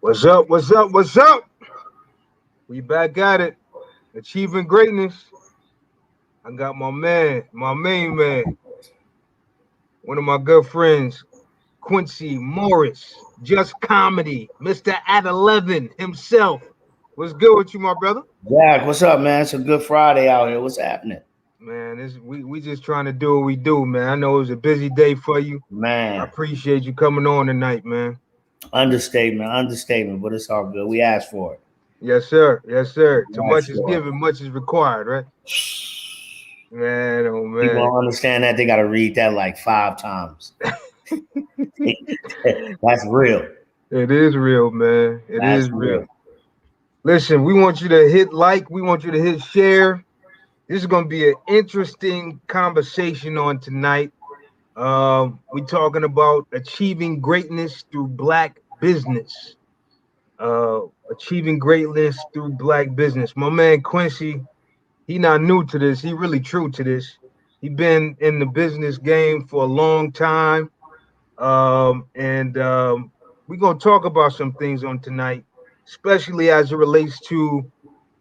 What's up? What's up? What's up? We back at it. Achieving greatness. I got my man, my main man, one of my good friends, Quincy Morris, Just Comedy, Mr. At 11 himself. What's good with you, my brother? Jack, what's up, man? It's a good Friday out here. What's happening? Man, we just trying to do what we do, man. I know it was a busy day for you. I Man, appreciate you coming on tonight, man. understatement, but it's all good. We asked for it. Yes, sir. Yes, sir. Too We much asked is for given, much is required, right? it. Man, oh People man. don't understand that. They got to read that like 5 times. That's real. It is real, man. It That's is real. real. Listen, we want you to hit like, we want you to hit share. This is going to be an interesting conversation on tonight. We talking about achieving greatness through Black business. Achieving greatness through Black business. My man Quincy, he not new to this. He really true to this. He been in the business game for a long time. And we're gonna talk about some things on tonight, especially as it relates to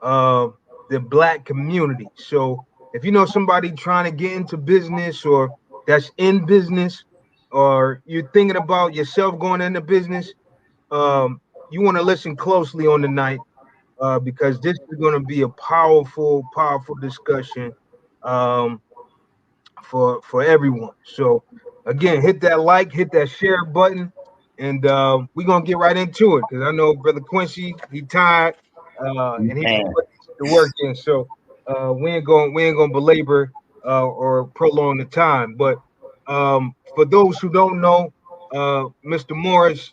uh, the Black community. So, if you know somebody trying to get into business or that's in business, or you're thinking about yourself going into business, you want to listen closely on tonight because this is going to be a powerful, powerful discussion. Um, for everyone. So again, hit that like, hit that share button, and we're gonna get right into it because I know brother Quincy he tired and he Man, put the work in. So we ain't gonna belabor or prolong the time. But for those who don't know, Mr. Morris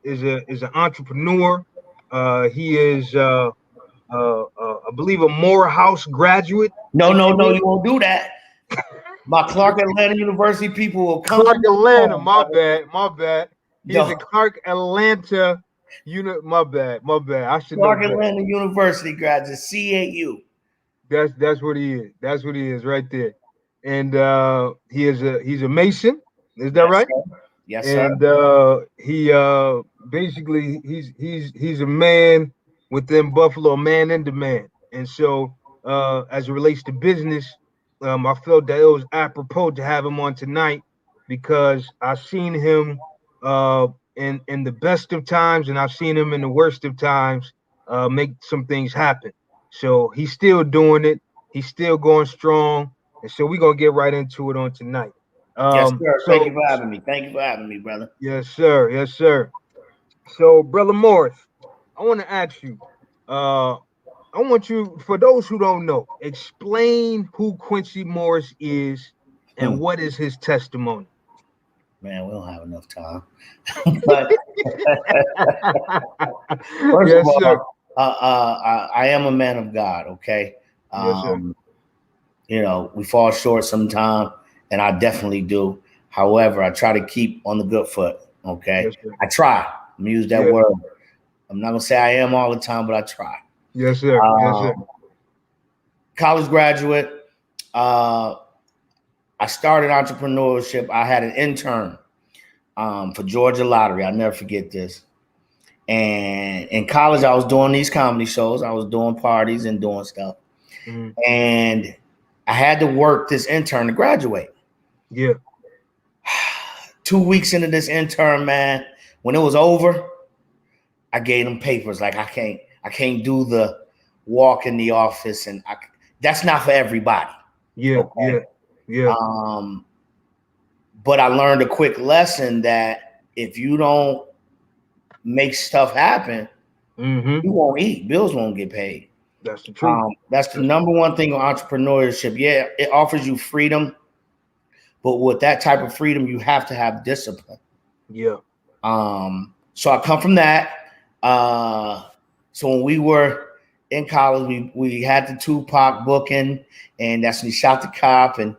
is an entrepreneur. He is I believe a Morehouse graduate, if you no, will. you won't do that. My Clark Atlanta University people will come Clark from Atlanta, home, my brother. bad, my bad. He's Yo, a Clark Atlanta unit. My bad, my bad. I should know Clark better. Atlanta University graduate, CAU. That's what he is. That's what he is right there. And he's a Mason. Is that Yes, right? sir. Yes, sir. And he basically he's a man within Buffalo, a man in demand. And so as it relates to business, I felt that it was apropos to have him on tonight because I've seen him uh in the best of times and I've seen him in the worst of times make some things happen. So he's still doing it, he's still going strong, and so we're gonna get right into it on tonight. Yes, sir. Thank you So for having me. Thank you for having me, brother. yes, sir. Yes, sir. So, Brother Morris, I want to ask you. Uh, I want you, for those who don't know, explain who Quincy Morris is and Hmm. what is his testimony. Man, we don't have enough time. But first of Yes, sir. all, I am a man of God. Okay, Yes, sir. um, we fall short sometime, and I definitely do. However, I try to keep on the good foot. Okay, Yes, sir. I try. I'm gonna use that Yeah. word. I'm not gonna say I am all the time, but I try. Yes, sir. Yes, sir. Um, College graduate. Uh, I started entrepreneurship. I had an intern for Georgia Lottery. I'll never forget this. And in college, I was doing these comedy shows. I was doing parties and doing stuff. Mhm. And I had to work this intern to graduate. Yeah. 2 weeks into this intern, man, when it was over, I gave them papers. Like I can't do the walk in the office, and that's not for everybody. Yeah. Yeah. Okay. Yeah. Um, but I learned a quick lesson that if you don't make stuff happen, Mm-hmm. you won't eat. Bills won't get paid. That's the truth. That's the That's the number truth. one thing on entrepreneurship. Yeah, it offers you freedom, but with that type of freedom, you have to have discipline. Yeah. So I come from that. So when we were in college, we had the Tupac booking, and that's when he shot the cop, and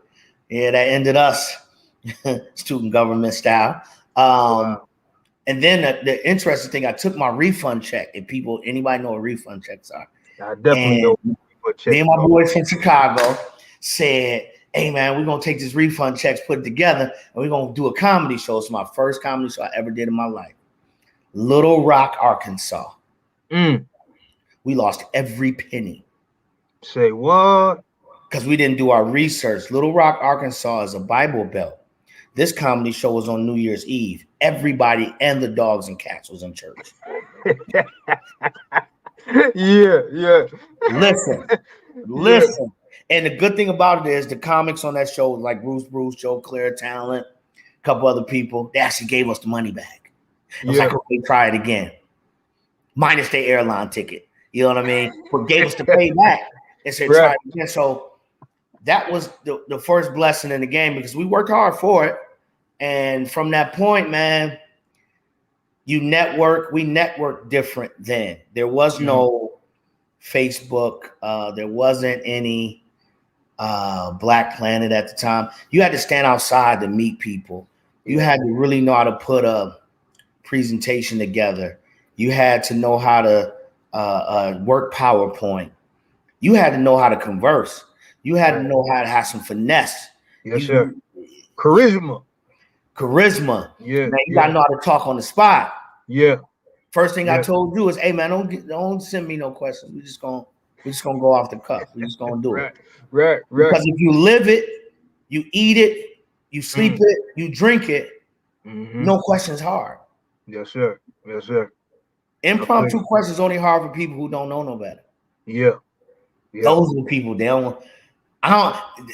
yeah, that ended us student government style. Um, Wow. and then the interesting thing, I took my refund check. If anybody know what refund checks are, I definitely and know what me checks and my are. boys from Chicago said, "Hey man, we're gonna take this refund checks, put it together, and we're gonna do a comedy show." It's my first comedy show I ever did in my life. Little Rock, Arkansas. Mm. We lost every penny. Say what? Because we didn't do our research. Little Rock, Arkansas is a Bible Belt. This comedy show was on New Year's Eve. Everybody and the dogs and cats was in church. Yeah. Listen. And the good thing about it is the comics on that show, like Bruce, Joe Claire, Talent, a couple other people, they actually gave us the money back. It was like, okay, try it again. Minus the airline ticket. You know what I mean? But gave us the pay back and said, try it again. So that was the first blessing in the game because we worked hard for it. And from that point, man, we networked different then. There was no Facebook. There wasn't any Black Planet at the time. You had to stand outside to meet people. You had to really know how to put a presentation together. You had to know how to work PowerPoint. You had to know how to converse. You had to know how to have some finesse. Yes, sir. Charisma. Yeah. Man, you gotta know how to talk on the spot. Yeah. First thing I told you is, hey man, don't send me no questions. We're just gonna go off the cuff. We're just gonna do it. Right. Because if you live it, you eat it, you sleep it, you drink it, no questions hard. Yes, sir. Impromptu questions only hard for people who don't know no better. Yeah. Those are the people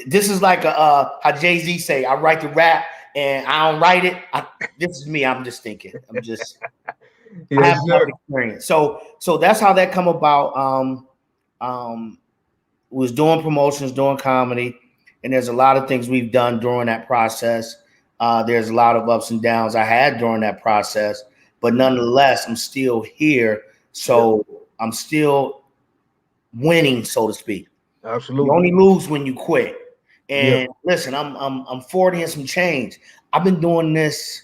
this is like how Jay-Z say, I write the rap and I don't write it. This is me. I'm just thinking. I have enough experience. So that's how that come about. Was doing promotions, doing comedy, and there's a lot of things we've done during that process. There's a lot of ups and downs I had during that process, but nonetheless, I'm still here. So I'm still winning, so to speak. Absolutely. You only lose when you quit. And listen, I'm 40 and some change. I've been doing this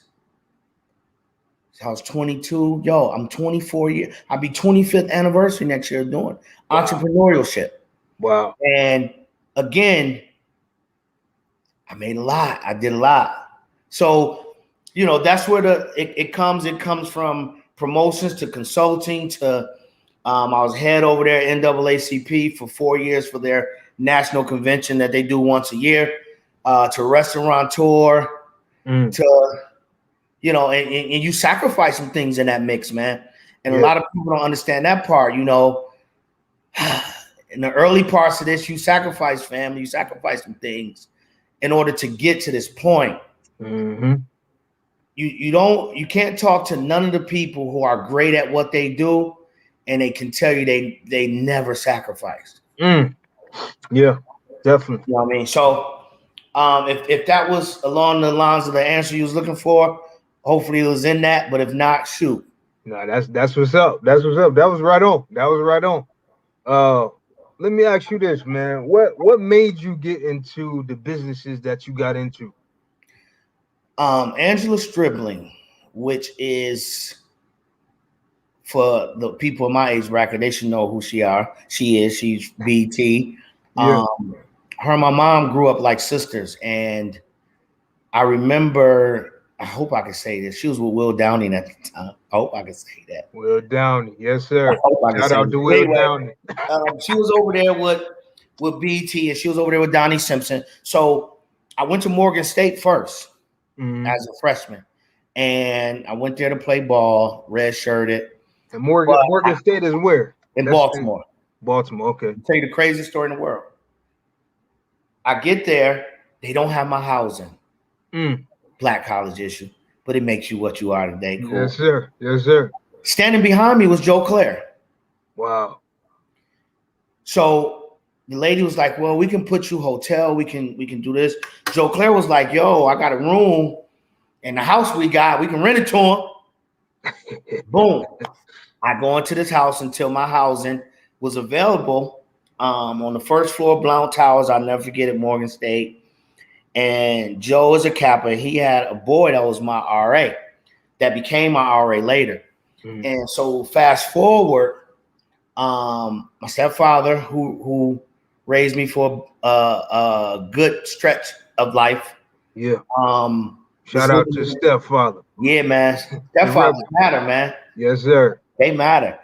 since I was 22. Yo, I'm 24 years. I'll be 25th anniversary next year doing entrepreneurship. Wow. And again, I made a lot. I did a lot. So, that's where it comes. It comes from promotions to consulting to I was head over there at NAACP for 4 years for their national convention that they do once a year, to restaurateur, to, and you sacrifice some things in that mix, man. And a lot of people don't understand that part, in the early parts of this, you sacrifice family, you sacrifice some things in order to get to this point. Mm-hmm. You can't talk to none of the people who are great at what they do, and they can tell you they never sacrificed. Yeah, definitely. You know what I mean? So if that was along the lines of the answer you was looking for, hopefully it was in that. But if not, shoot. No, that's what's up. That's what's up. That was right on. Let me ask you this, man. What made you get into the businesses that you got into? Angela Stribling, which is, for the people in my age bracket, they should know who she is. She's BT. Her and my mom grew up like sisters. And I remember, I hope I can say this, she was with Will Downing at the time. I hope I can say that. Will Downing, yes, sir. Shout out to Will Downing. She was over there with BT, and she was over there with Donnie Simpson. So I went to Morgan State first as a freshman. And I went there to play ball, red-shirted. And Morgan State is where? In Baltimore. Baltimore, okay. I'll tell you the craziest story in the world. I get there, they don't have my housing. Black college issue, but it makes you what you are today. Cool. Yes, sir. Standing behind me was Joe Claire. Wow. So the lady was like, well, we can put you hotel. We can do this. Joe Claire was like, yo, I got a room in the house we can rent it to him. Boom. I go into this house until my housing was available on the first floor of Blount Towers. I'll never forget it, Morgan State. And Joe is a Kappa. He had a boy that was my RA that became my RA later. And so fast forward, my stepfather, who raised me for a good stretch of life. Yeah. Shout out to stepfather. Yeah, man. Stepfathers matter, man. Yes, sir. They matter.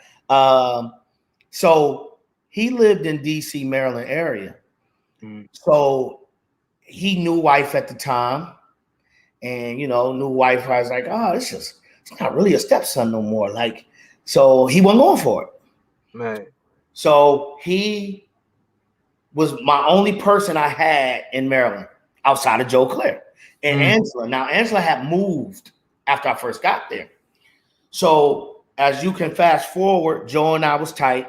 So he lived in DC, Maryland area. So he knew wife at the time, and knew wife. I was like, oh, it's not really a stepson no more. Like, so he wasn't going for it. Man. So he was my only person I had in Maryland outside of Joe Claire and Angela. Now, Angela had moved after I first got there. So as you can fast forward, Joe and I was tight.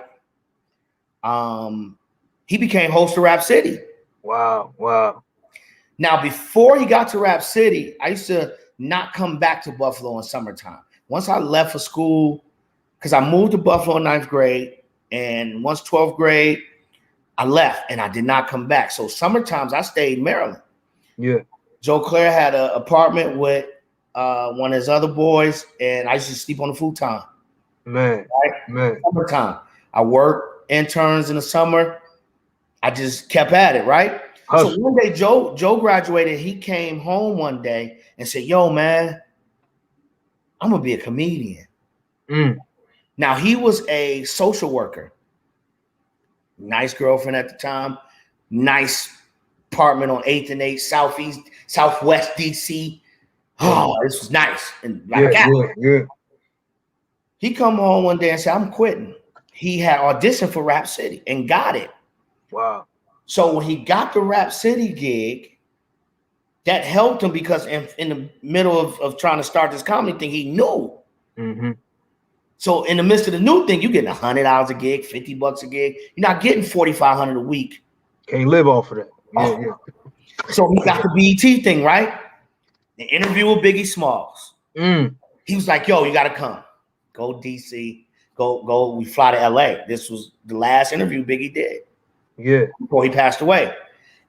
He became host of Rap City. Wow. Now, before he got to Rap City, I used to not come back to Buffalo in summertime. Once I left for school, because I moved to Buffalo in 9th grade, and once 12th grade, I left and I did not come back. So summertimes I stayed in Maryland. Yeah. Joe Claire had an apartment with one of his other boys, and I used to sleep on the futon. Man. Summertime. I worked interns in the summer. I just kept at it, right? Hustle. So one day Joe graduated. He came home one day and said, yo, man, I'm going to be a comedian. Now, he was a social worker. Nice girlfriend at the time. Nice apartment on 8th and 8th, Southwest DC. Oh, this was nice. And yeah. He come home one day and said, I'm quitting. He had auditioned for Rap City and got it. Wow. So when he got the Rap City gig, that helped him because in the middle of trying to start this comedy thing, he knew. So in the midst of the new thing, you're getting $100 a gig, $50 a gig. You're not getting $4,500 a week. Can't live off of that. Yeah. So he got the BET thing, right? The interview with Biggie Smalls. He was like, yo, you got to come. Go DC. Go. We fly to LA. This was the last interview Biggie did. Yeah. Before he passed away.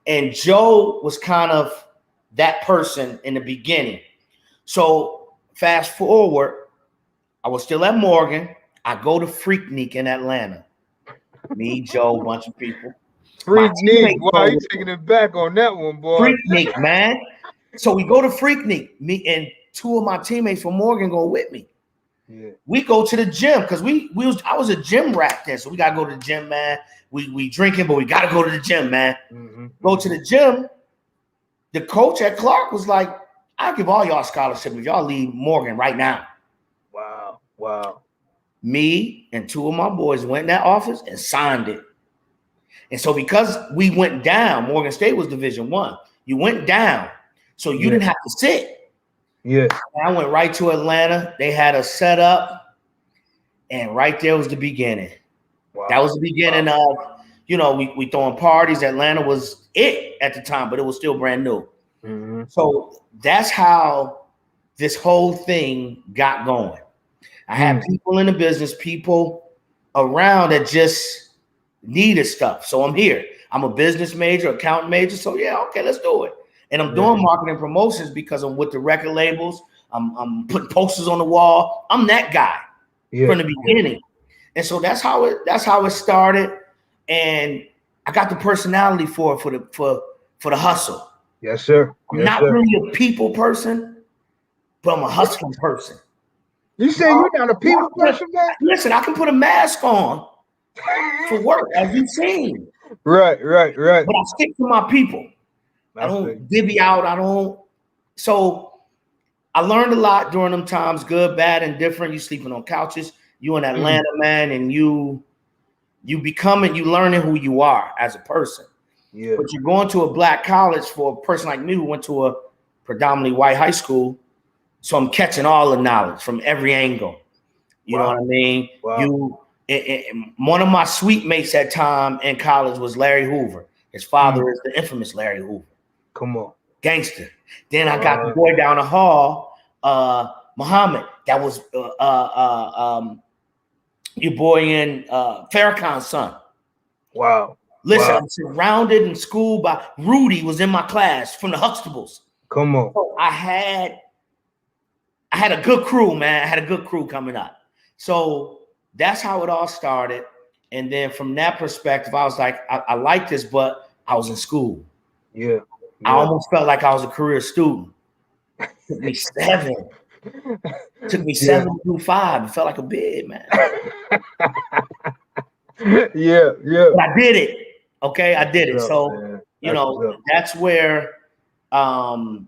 And Joe was kind of that person in the beginning. So fast forward, I was still at Morgan. I go to Freaknik in Atlanta. Me, Joe, a bunch of people. Freaknik. Wow, you taking it back on that one, boy. Freaknik, man. So we go to Freaknik. Me and two of my teammates from Morgan go with me. Yeah. We go to the gym because I was a gym rat then. So we gotta go to the gym, man. We drinking, but we gotta go to the gym, man. Go to the gym. The coach at Clark was like, I'll give all y'all scholarship if y'all leave Morgan right now. Wow. Me and two of my boys went in that office and signed it. And so because we went down, Morgan State was Division I. You went down, so you didn't have to sit. Yeah. I went right to Atlanta. They had us set up, and right there was the beginning. Wow. That was the beginning of, we throwing parties. Atlanta was it at the time, but it was still brand new. So that's how this whole thing got going. I had people in the business, people around that just needed stuff. So I'm here. I'm a business major, accountant major. So yeah, okay, let's do it. And I'm doing marketing promotions because I'm with the record labels. I'm putting posters on the wall. I'm that guy from the beginning. And so that's how it started. And I got the personality for the hustle. Yes, sir. I'm not really a people person, but I'm a hustling person. You say you're not a people person, man? Listen, I can put a mask on for work, as you've seen. Right. But I stick to my people. I don't divvy out. So I learned a lot during them times, good, bad, and different. You sleeping on couches. You in Atlanta, man, and you learning who you are as a person. Yeah. But you're going to a black college for a person like me who went to a predominantly white high school. So I'm catching all the knowledge from every angle. You know what I mean? Wow. One of my suite mates at time in college was Larry Hoover. His father is the infamous Larry Hoover. Come on. Gangster. Then I got the boy down the hall, Muhammad. That was your boy in Farrakhan's son. Wow. Listen, I'm surrounded in school by Rudy was in my class from the Huxtables. Come on. So I had a good crew, man. I had a good crew coming up. So that's how it all started. And then from that perspective, I was like, I like this, but I was in school. Yeah. I almost felt like I was a career student. It took me 7, Took me 7 to do 5. It felt like a bid, man. Yeah. But I did it. Okay, I did it. So, man. you know, that's where I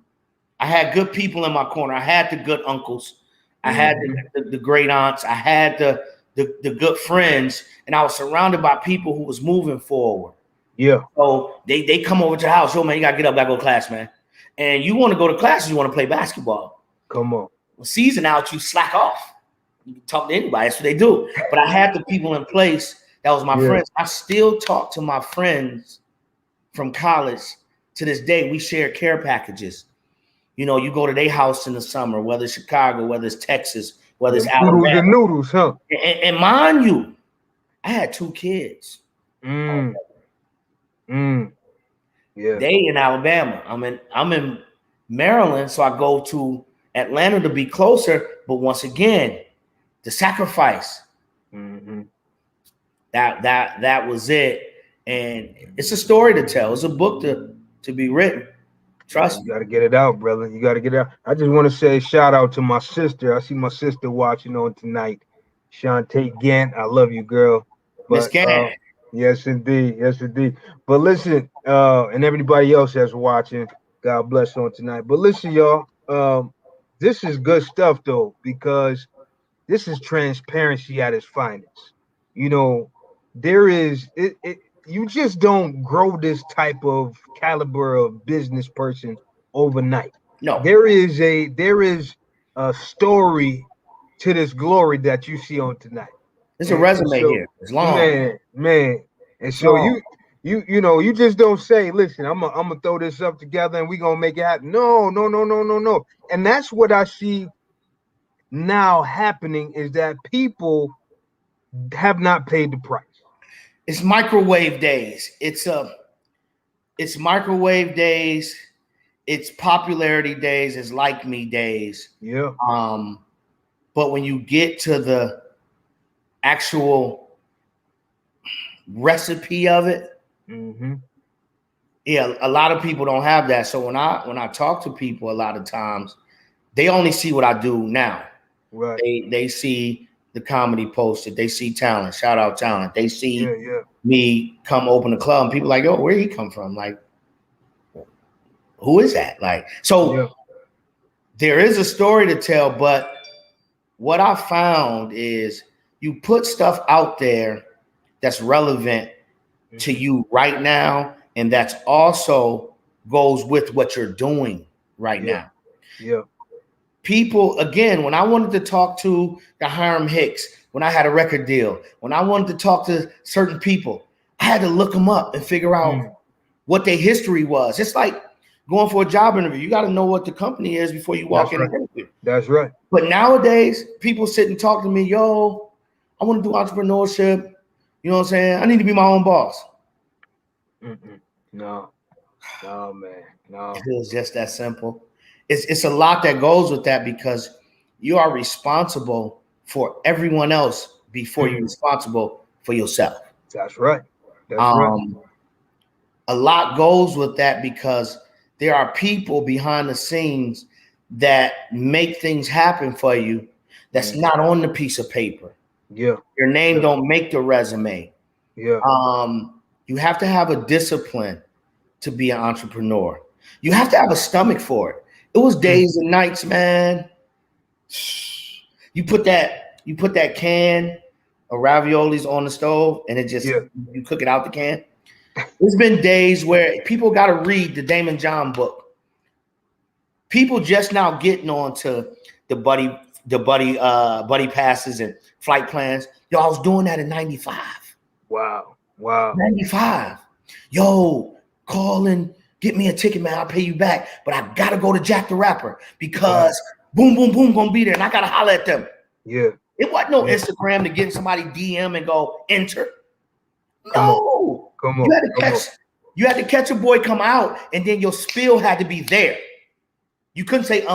had good people in my corner. I had the good uncles. I had the great aunts. I had the good friends, and I was surrounded by people who was moving forward. Yeah. So they come over to the house. Yo, man, you gotta get up, gotta go to class, man. And you want to go to class, you want to play basketball. Come on. When season out, you slack off. You can talk to anybody. That's what they do. But I had the people in place that was my friends. I still talk to my friends from college to this day. We share care packages. You know, you go to their house in the summer, whether it's Chicago, whether it's Texas, whether it's Alabama. Noodles, huh? And mind you, I had 2 kids. Yeah. They in Alabama. I'm in Maryland, so I go to Atlanta to be closer. But once again, the sacrifice. That was it. And it's a story to tell. It's a book to be written. Trust me. You got to get it out, brother. You got to get it out. I just want to say shout out to my sister. I see my sister watching on tonight. Shantae Gant. I love you, girl. Miss Gant. Yes, indeed. Yes, indeed. But listen, and everybody else that's watching, God bless on tonight. But listen, y'all, this is good stuff, though, because this is transparency at its finest. You know, there is you just don't grow this type of caliber of business person overnight. No, there is a story to this glory that you see on tonight. There's a resume here. It's long, man. And so you know, you just don't say, listen, I'm gonna throw this up together and we're gonna make it happen. No. And that's what I see now happening, is that people have not paid the price. It's microwave days. It's microwave days. It's popularity days. It's like me days. Yeah. But when you get to the actual recipe of it, yeah, a lot of people don't have that. So when I talk to people, a lot of times they only see what I do now. Right. They see the comedy posted. They see talent. Shout out talent. They see me come open the club, and people like, yo, where he come from? Like, who is that? Like, so there is a story to tell, but what I found is you put stuff out there that's relevant to you right now, and that's also goes with what you're doing right now. Yeah. People, again, when I wanted to talk to the Hiram Hicks, when I had a record deal, when I wanted to talk to certain people, I had to look them up and figure out what their history was. It's like going for a job interview. You got to know what the company is before you walk in the interview. That's right. But nowadays, people sit and talk to me, yo, I want to do entrepreneurship. You know what I'm saying? I need to be my own boss. No, man. No. It was just that simple. It's a lot that goes with that, because you are responsible for everyone else before you're responsible for yourself. That's right. That's right. A lot goes with that, because there are people behind the scenes that make things happen for you that's not on the piece of paper. Yeah. Your name don't make the resume. Yeah. You have to have a discipline to be an entrepreneur. You have to have a stomach for it. It was days and nights, man. You put that can of raviolis on the stove, and it just you cook it out the can. There's been days where people got to read the Damon John book. People just now getting on to the buddy passes and flight plans. Yo, I was doing that in 95. Wow. 95. Yo, call and get me a ticket, man. I'll pay you back. But I got to go to Jack the Rapper, because boom, boom, boom, going to be there. And I got to holler at them. Yeah. It wasn't no Instagram to get somebody DM and go enter. No. Come on. You had to catch a boy come out, and then your spiel had to be there. You couldn't say Do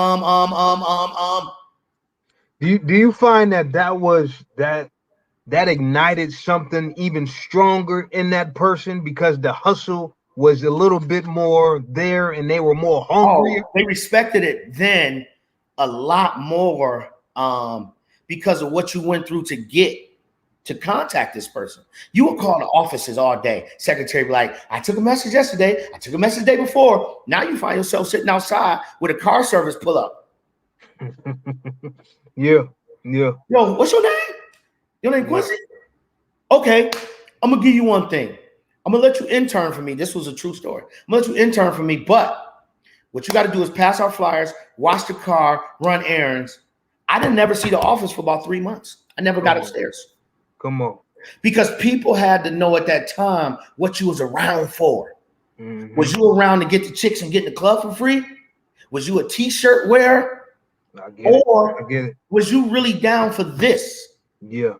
you find that ignited something even stronger in that person, because the hustle was a little bit more there and they were more hungry? They respected it then, a lot more because of what you went through to get to contact this person. You would call the offices all day. Secretary be like, I took a message yesterday. I took a message the day before. Now you find yourself sitting outside with a car service pull up. Yeah. Yo, what's your name? Your name Quincy? Okay, I'm gonna give you one thing. I'm gonna let you intern for me. This was a true story. I'm gonna let you intern for me, but what you got to do is pass our flyers, wash the car, run errands. I didn't never see the office for about 3 months. I never got upstairs. Come on. Because people had to know at that time what you was around for. Mm-hmm. Was you around to get the chicks and get in the club for free? Was you a t-shirt wearer? I get it. Was you really down for this? Yeah.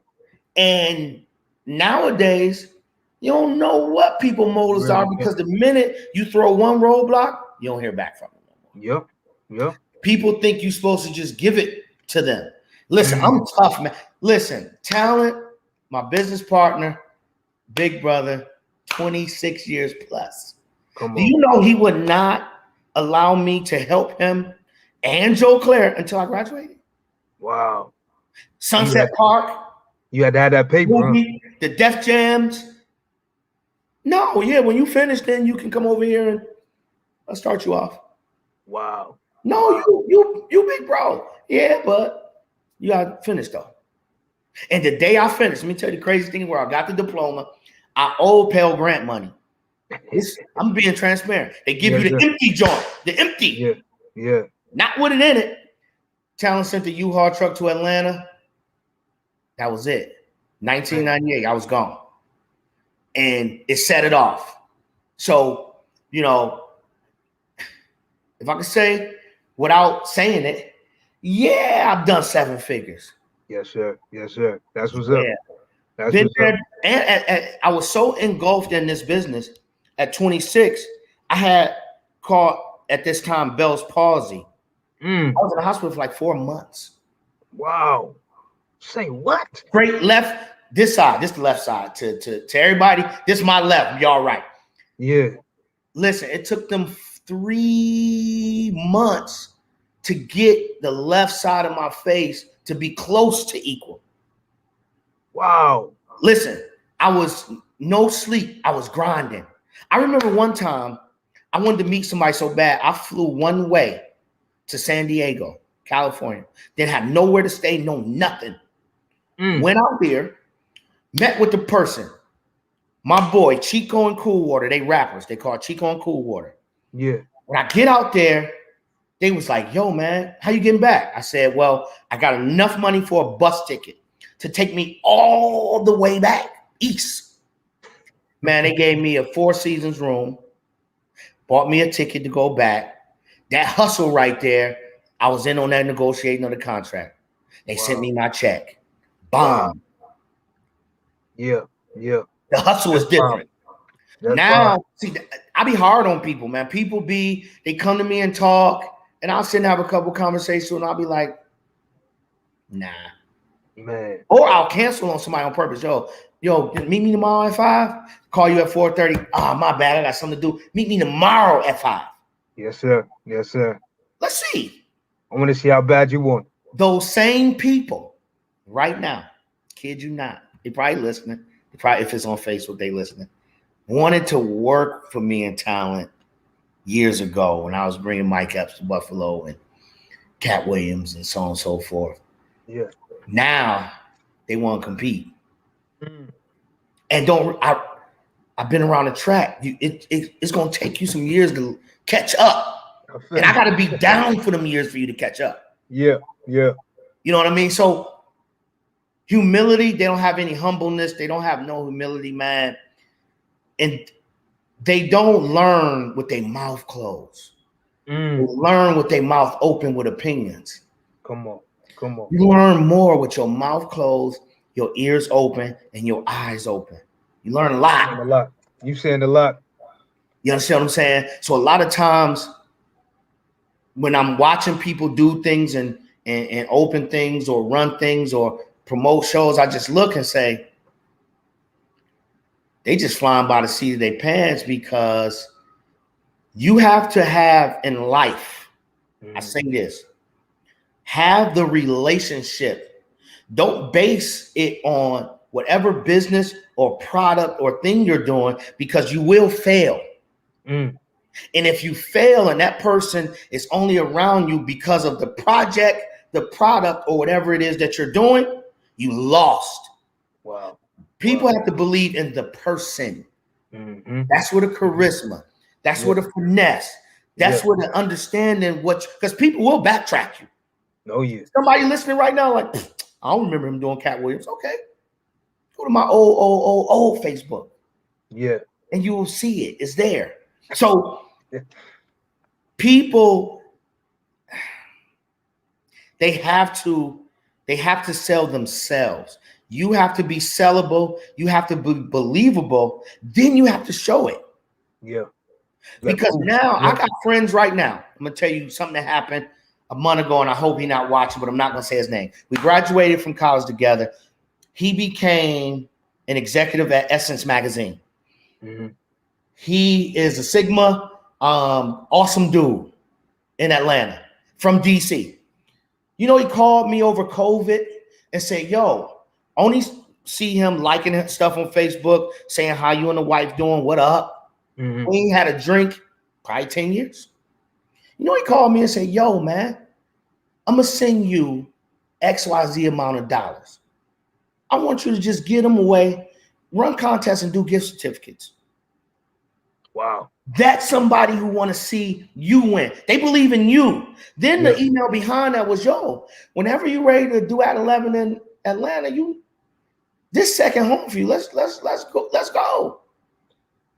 And nowadays, you don't know what people motives are, because the minute you throw one roadblock, you don't hear back from them no more. Yep. People think you're supposed to just give it to them. Listen, I'm tough, man. Listen, Talent, my business partner, big brother, 26 years plus. Come on. Do you know he would not allow me to help him and Joe Claire until I graduated? Wow. Sunset Park. You had to have that paper, movie, the Def Jams. No, yeah, when you finish, then you can come over here and I'll start you off. Wow. No, you big bro. Yeah, but you got to finish though. And the day I finished, let me tell you the crazy thing, where I got the diploma, I owe Pell Grant money. I'm being transparent. They give you the empty joint, the empty. Yeah. Not with it in it. Talent sent the U-Haul truck to Atlanta. That was it. 1998, I was gone. And it set it off. So, you know, if I could say without saying it, yeah, I've done 7 figures. Yes, sir. That's what's up. That's been what's there, up. and I was so engulfed in this business. At 26, I had caught at this time Bell's palsy. I was in the hospital for like 4 months. Wow. Say what? Straight left, this side, this the left side. To everybody, this is my left. Y'all right. Yeah. Listen, it took them 3 months to get the left side of my face to be close to equal. Wow. Listen, I was no sleep. I was grinding. I remember one time I wanted to meet somebody so bad, I flew one way to San Diego, California. Then had nowhere to stay, no nothing. Went out there, met with the person. My boy, Chico and Cool Water, they rappers. They call Chico and Cool Water. Yeah. When I get out there, they was like, yo, man, how you getting back? I said, well, I got enough money for a bus ticket to take me all the way back east. Man, they gave me a 4 seasons room, bought me a ticket to go back. That hustle right there, I was in on that negotiating of the contract. They sent me my check. Bomb. Yeah. The hustle is different. Now, see, I be hard on people, man. People they come to me and talk, and I'll sit and have a couple conversations, and I'll be like, nah. Man. Or I'll cancel on somebody on purpose. Yo, meet me tomorrow at 5. Call you at 4:30. My bad. I got something to do. Meet me tomorrow at 5. Yes, sir. Let's see. I want to see how bad you want. Those same people right now, kid you not, they probably listening. They probably, if it's on Facebook, they listening. Wanted to work for me in Talent years ago when I was bringing Mike Epps to Buffalo and Cat Williams and so on and so forth. Yeah. Now they want to compete. And I've been around the track. It's going to take you some years to catch up. And I got to be down for them years for you to catch up. Yeah. You know what I mean? So humility, they don't have any humbleness. They don't have no humility, man. And they don't learn with their mouth closed. They learn with their mouth open with opinions. Come on. You learn more with your mouth closed, your ears open, and your eyes open. You learn a lot. You saying a lot. You understand what I'm saying? So a lot of times when I'm watching people do things and open things or run things or promote shows, I just look and say, they just flying by the seat of their pants, because you have to have in life, I say this, Have the relationship. Don't base it on whatever business or product or thing you're doing, because you will fail. Mm. And if you fail and that person is only around you because of the project, the product, or whatever it is that you're doing, you lost. Wow. People have to believe in the person. Mm-hmm. That's where the charisma, that's where the finesse, that's where the understanding because people will backtrack you. Oh, yeah. Somebody listening right now, like, I don't remember him doing Cat Williams. Okay. Go to my old Facebook. Yeah. And you will see it. It's there. So people, they have to sell themselves. You have to be sellable. You have to be believable. Then you have to show it. Yeah. Because now I got friends right now. I'm going to tell you something that happened a month ago, and I hope he's not watching, but I'm not going to say his name. We graduated from college together. He became an executive at Essence Magazine. Mm-hmm. He is a Sigma, awesome dude in Atlanta from DC. You know, he called me over COVID and said, yo, only see him liking stuff on Facebook, saying how you and the wife doing, what up? Mm-hmm. We ain't had a drink, probably 10 years. You know, he called me and said, yo, man, I'm going to send you XYZ amount of dollars. I want you to just get them away, run contests, and do gift certificates. Wow. That's somebody who want to see you win. They believe in you. Then the email behind that was, yo, whenever you're ready to do at 11 in Atlanta, this second home for you. Let's go.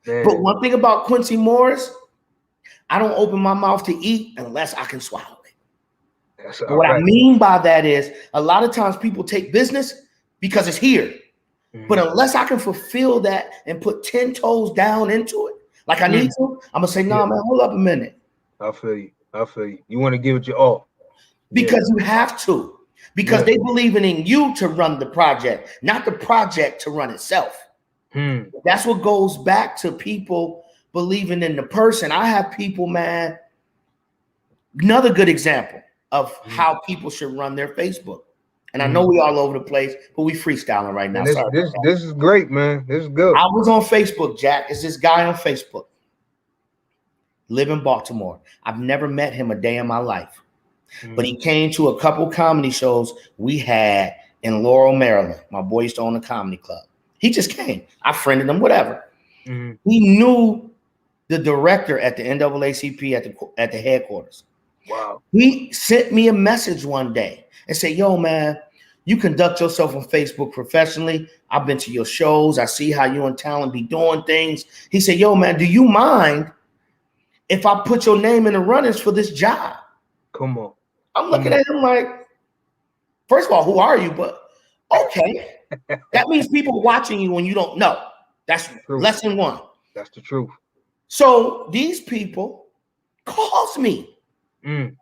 Man. But one thing about Quincy Morris, I don't open my mouth to eat unless I can swallow it. What I mean by that is a lot of times people take business because it's here. Mm-hmm. But unless I can fulfill that and put 10 toes down into it, like I need to, I'm going to say, nah, man, hold up a minute. I feel you. You want to give it your all. Because you have to. Because they believe in you to run the project, not the project to run itself. That's what goes back to people believing in the person. I have people, man. Another good example of how people should run their Facebook. And I know we all over the place, but we freestyling right now. This is great, man. This is good. I was on Facebook, Jack. It's this guy on Facebook. Live in Baltimore. I've never met him a day in my life. But he came to a couple comedy shows we had in Laurel, Maryland. My boy used to own a comedy club. He just came. I friended him, whatever. He knew the director at the NAACP at the headquarters. Wow. He sent me a message one day and said, yo, man, you conduct yourself on Facebook professionally. I've been to your shows. I see how you and Talent be doing things. He said, yo, man, do you mind if I put your name in the runnings for this job? Come on. I'm looking at him like, first of all, who are you? But okay. That means people watching you when you don't know. That's lesson one. That's the truth. So these people calls me. I'm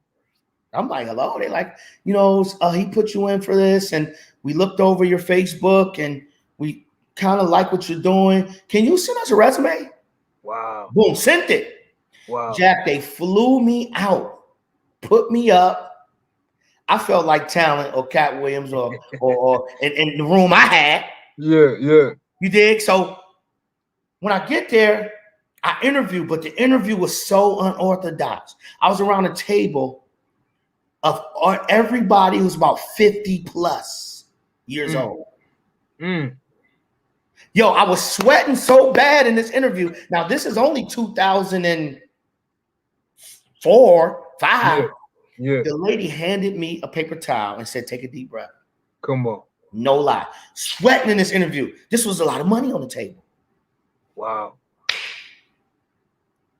like, hello. They like, he put you in for this, and we looked over your Facebook, and we kind of like what you're doing. Can you send us a resume? Wow. Boom, sent it. Wow. Jack, they flew me out, put me up. I felt like Talent or Cat Williams or in the room I had. Yeah. You dig? So when I get there, I interview, but the interview was so unorthodox. I was around a table of everybody who's about 50 plus years old. Yo, I was sweating so bad in this interview. Now, this is only 2004, 5. Yeah. The lady handed me a paper towel and said, take a deep breath. Come on. No lie. Sweating in this interview. This was a lot of money on the table. Wow.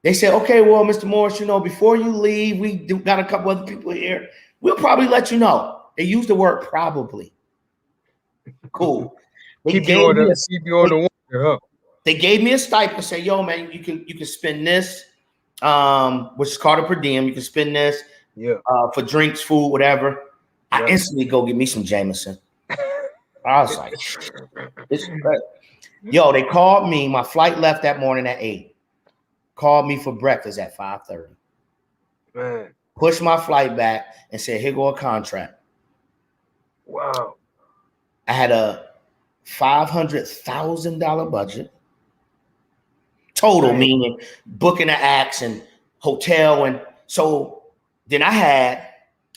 They said, okay, well, Mr. Morris, before you leave, we got a couple other people here. We'll probably let you know. They used the word probably. Cool. They gave me a stipend and said, yo, man, you can spend this, which is called a per diem. You can spend this for drinks, food, whatever. I instantly go get me some Jameson. I was like, this is great. Yo, they called me. My flight left that morning at 8. Called me for breakfast at 5:30. Man. pushed my flight back, and said, "Here go a contract." Wow. I had a $500,000 budget total, Right. meaning booking the acts and hotel, and so then I had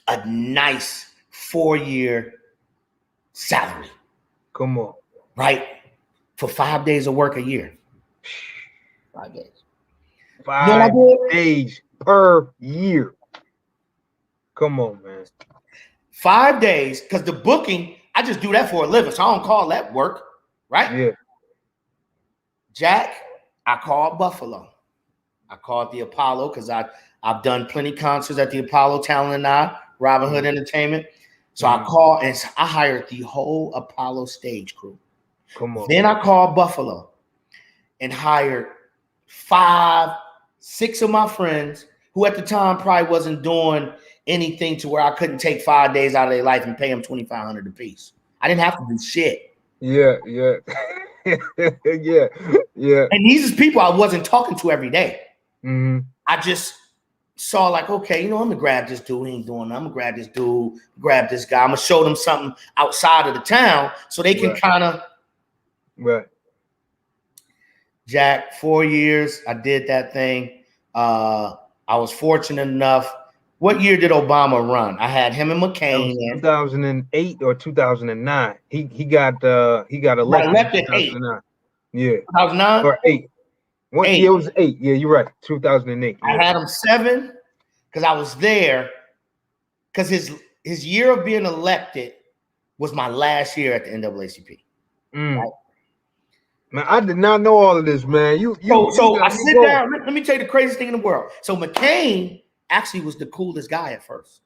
a nice 4-year salary, Come on. right? For 5 days of work a year. 5 days. You know what I 5 did? days per year. Come on, man. 5 days, because the booking, I just do that for a living, so I don't call that work, right? Yeah. Jack, I called Buffalo. I called the Apollo because I've done plenty concerts at the Apollo, Talent and I, Robin Hood Entertainment. So I called and I hired the whole Apollo stage crew. Come on. Then I called Buffalo and hired 5, 6 of my friends who at the time probably wasn't doing anything to where I couldn't take 5 days out of their life and pay them $2,500 a piece. I didn't have to do shit. Yeah. Yeah. Yeah. And these are people I wasn't talking to every day. Mm-hmm. I just saw like, okay, I'm gonna grab this dude. He ain't doing nothing. I'm gonna grab this dude, grab this guy. I'm gonna show them something outside of the town so they can kind of. Right. Jack, 4 years, I did that thing. I was fortunate enough. What year did Obama run? I had him and McCain. 2008 or 2009. He got elected in 2009. Yeah. 2009 or 8. What year was 8? Yeah, you're right. 2008. Yeah. I had him 7 because I was there because his year of being elected was my last year at the NAACP. Right? Man, I did not know all of this, man. So I sit down. Let me tell you the craziest thing in the world. So McCain actually was the coolest guy at first.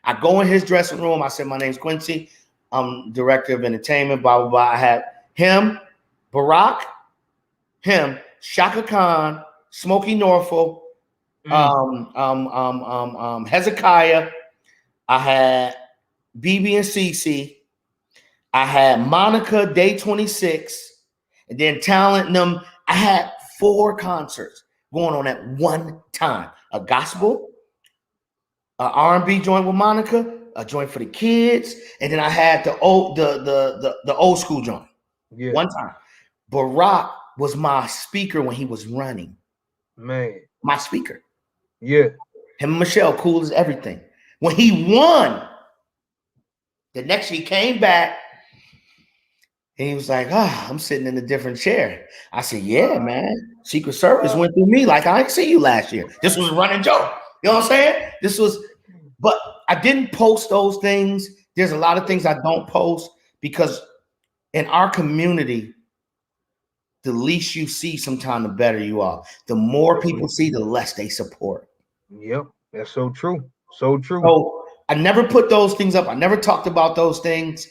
I go in his dressing room. I said, "My name's Quincy. I'm director of entertainment, blah, blah, blah." I had him, Barack, him, Shaka Khan, Smokey Norfolk, Hezekiah. I had BB and CC. I had Monica, Day 26. And then Talent and them. I had 4 concerts going on at one time. A gospel, an R&B joint with Monica, a joint for the kids, and then I had the old school joint. Yeah. One time. Barack was my speaker when he was running. Man. My speaker. Yeah. Him and Michelle, cool as everything. When he won, the next year he came back. And he was like, I'm sitting in a different chair. I said, yeah, man. Secret Service went through me like I didn't see you last year. This was a running joke. You know what I'm saying? But I didn't post those things. There's a lot of things I don't post because in our community, the least you see sometimes, the better you are. The more people see, the less they support. Yep, that's so true. So true. So I never put those things up. I never talked about those things.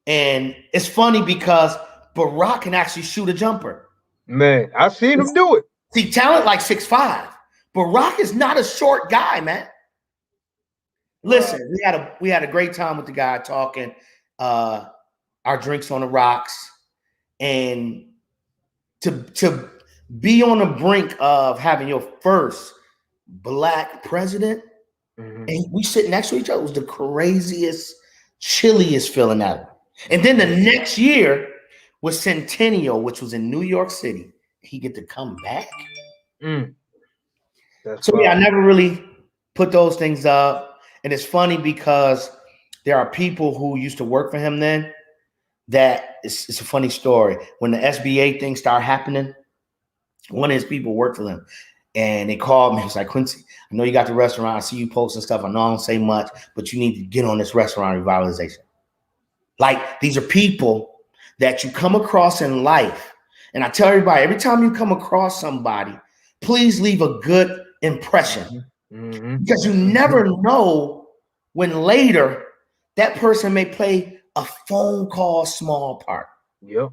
And it's funny because Barack can actually shoot a jumper. Man, I've seen him do it. See, Talent like 6'5". Barack is not a short guy, man. Listen, we had a great time with the guy talking. Our drinks on the rocks, and to be on the brink of having your first Black president, and we sit next to each other was the craziest, chilliest feeling ever. And then the next year was Centennial, which was in New York City. He get to come back. So yeah, I never really put those things up. And it's funny because there are people who used to work for him then. It's a funny story. When the SBA thing started happening, one of his people worked for them. And they called me. He was like, "Quincy, I know you got the restaurant. I see you posting stuff. I know I don't say much, but you need to get on this restaurant revitalization." Like, these are people that you come across in life. And I tell everybody, every time you come across somebody, please leave a good impression. Because you never know when later that person may play a phone call small part. Yep.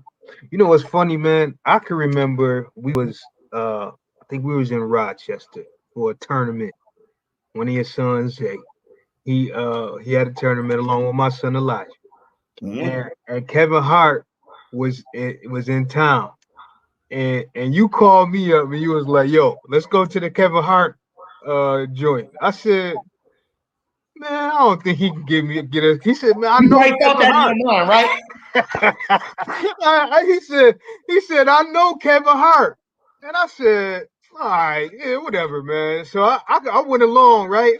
You know what's funny, man? I can remember I think we was in Rochester for a tournament. One of your sons, he had a tournament along with my son Elijah. And Kevin Hart was in town, and you called me up and you was like, "Yo, let's go to the Kevin Hart joint. I said, man, I don't think he can get us. He said, man, I You know probably felt Kevin that in Hart. your mind, right? He said, I know Kevin Hart. And I said, all right, yeah, whatever, man. So I went along, right?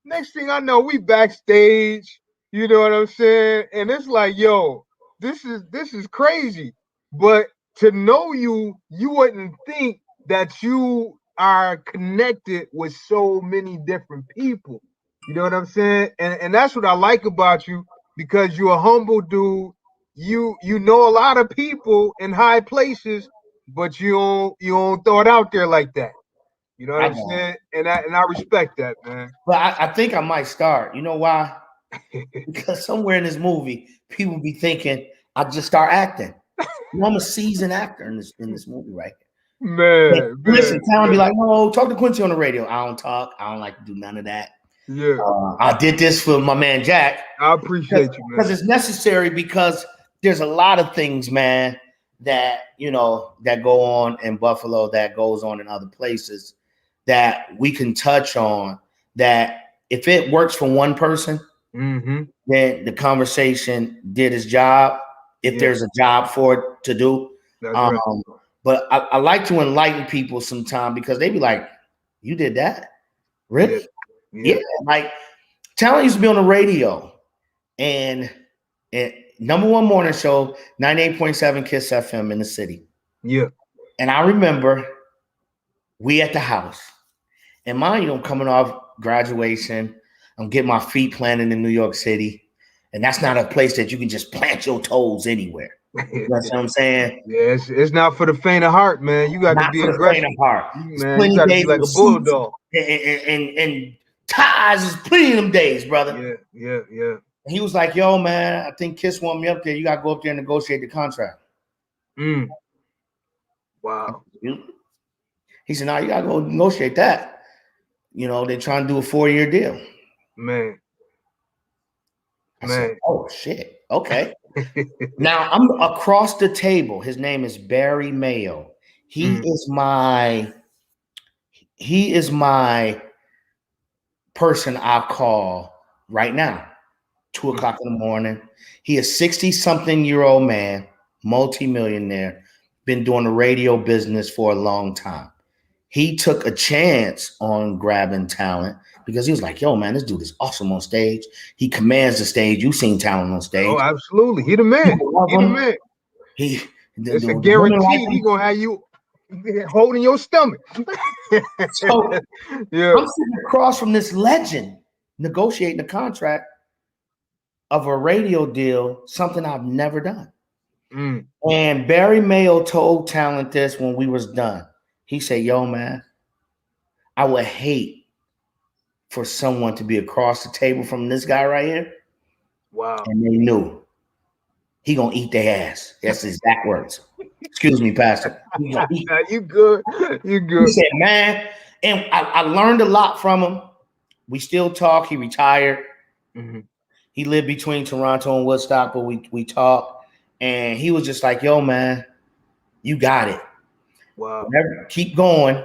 Next thing I know, we backstage. You know what I'm saying? And it's like, yo, this is crazy. But to know you, you wouldn't think that you are connected with so many different people. You know what I'm saying? And that's what I like about you because you're a humble dude. You know a lot of people in high places, but you don't throw it out there like that. You know what I I'm don't. saying? And I respect that, man. But I think I might start. You know why? Because somewhere in this movie, people be thinking I just start acting. You know, I'm a seasoned actor in this movie, right? And Man, listen, man, Talon be man. like, no, talk to Quincy on the radio. I don't talk. I don't like to do none of that. Yeah, I did this for my man Jack I appreciate you, because man. it's necessary because there's a lot of things, man, that that go on in Buffalo, that goes on in other places that we can touch on. That if it works for one person, Mm-hmm. then the conversation did its job. If Yeah, there's a job for it to do, that's um, right. but I like to enlighten people sometimes because they be like, "You did that, Yeah, really?" yeah, Yeah, like Talent used to be on the radio and number one morning show, 98.7 Kiss FM in the city. yeah. And I remember we at the house. And mind you, I'm coming off graduation. I'm getting my feet planted in New York City. And that's not a place that you can just plant your toes anywhere. You know what I'm saying? Yeah, it's not for the faint of heart, man. You got to Not be for the faint aggressive, of heart. It's man. You plenty got to be days like with a suits bulldog. and ties. Is plenty of them days, brother. Yeah, yeah, yeah. And he was like, yo, man, I think Kiss want me up there. You got to go up there and negotiate the contract. Mm. Wow, He said, no, you got to go negotiate that. They're trying to do a 4-year deal. man, I said, man. oh, shit. Okay. Now I'm across the table. His name is Barry Mayo. He Mm. is my person I call right now, 2:00 in the morning. He is 60-something-year-old man, multimillionaire, been doing the radio business for a long time. He took a chance on grabbing Talent because he was like, yo, man, this dude is awesome on stage. He commands the stage. You've seen Talent on stage. Oh, absolutely. He the man. He the man. It's a The women like guarantee he him. gonna have you holding your stomach. So Yeah. I'm sitting across from this legend negotiating a contract of a radio deal, something I've never done. Mm. And Barry Mayo told Talent this when we was done. He said, yo, man, I would hate for someone to be across the table from this guy right here. Wow. And they knew he gonna eat their ass. That's his exact words. Excuse me, Pastor. You good. You good. He said, man, and I learned a lot from him. We still talk. He retired. Mm-hmm. He lived between Toronto and Woodstock, but we talked. And he was just like, yo, man, you got it. Wow. Keep going,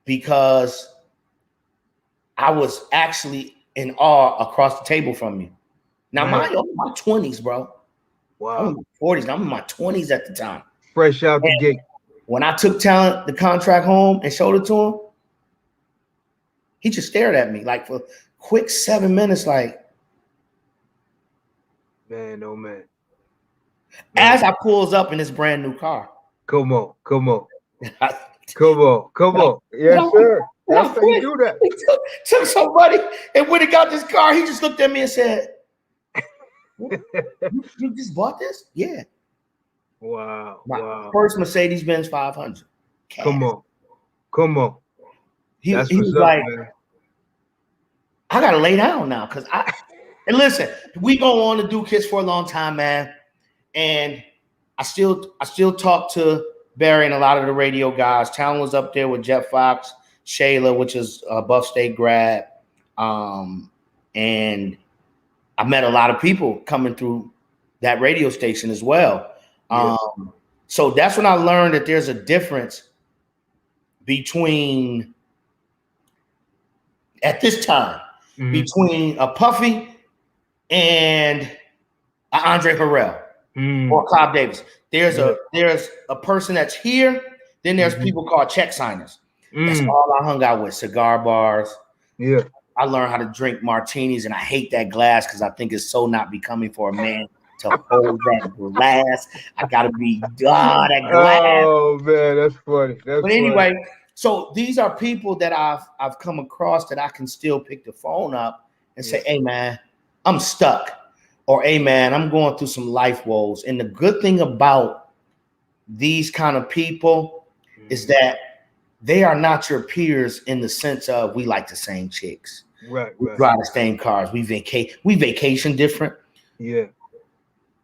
because I was actually in awe across the table from you. Now, mind you, I'm in my 20s, bro. Wow. I'm in my 40s. I'm in my 20s at the time. Fresh out the gate. When I took Talent, the contract home and showed it to him, he just stared at me like for a quick 7 minutes, like, man, oh man. As I pulls up in this brand new car. Come on. Come on. Come on. Yes, sir. That's how you do that. He took somebody and when he got this car, he just looked at me and said, you just bought this? Yeah. Wow. My first Mercedes-Benz 500. Cash. Come on. He was like, man. I gotta lay down now because and listen, we go on to do Kiss for a long time, man. And I still talk to Barry and a lot of the radio guys. Talent was up there with Jeff Fox, Shayla, which is a Buff State grad. And I met a lot of people coming through that radio station as well. Yes. So that's when I learned that there's a difference between at this time between a Puffy and a Andre Harrell or Clive Davis. There's a person that's here. Then there's people called check signers. That's all I hung out with. Cigar bars. Yeah. I learned how to drink martinis, and I hate that glass because I think it's so not becoming for a man to hold that glass. I gotta be that glass. Oh man, that's funny. But anyway, so these are people that I've come across that I can still pick the phone up and say, "Hey man, I'm stuck," or "Hey man, I'm going through some life woes." And the good thing about these kind of people is that they are not your peers in the sense of we like the same chicks, right? We drive the same cars, we vacation different. Yeah.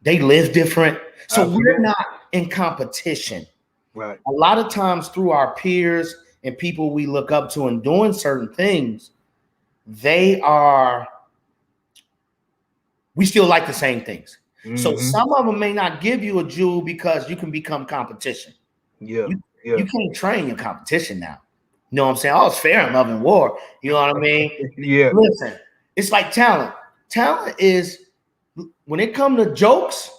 They live different. So we're not in competition. Right. A lot of times through our peers and people we look up to and doing certain things, we still like the same things. So some of them may not give you a jewel because you can become competition. Yeah. You can't train your competition now. You know what I'm saying? Oh, it's fair in love and war. You know what I mean? Yeah. Listen, it's like talent. Talent is, when it comes to jokes,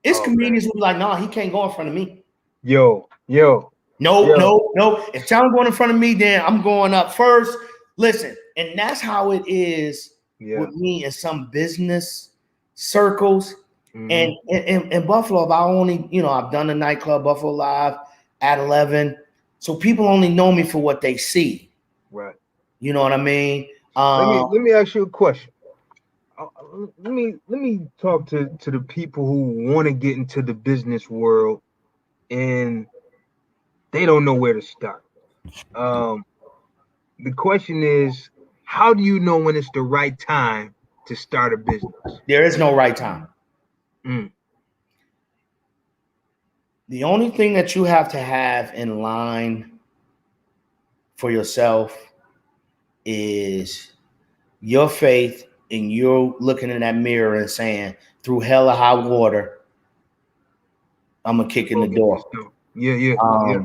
it's comedians who be like, "No, he can't go in front of me." No. If talent going in front of me, then I'm going up first. Listen, and that's how it is with me in some business circles. And in Buffalo, I've done the nightclub Buffalo Live at 11. So people only know me for what they see. Right. You know what I mean? Let me ask you a question. Let me talk to the people who want to get into the business world and they don't know where to start. The question is, how do you know when it's the right time to start a business? There is no right time. The only thing that you have to have in line for yourself is your faith, and you're looking in that mirror and saying, through hell or high water, I'm gonna kick in the door. Yeah.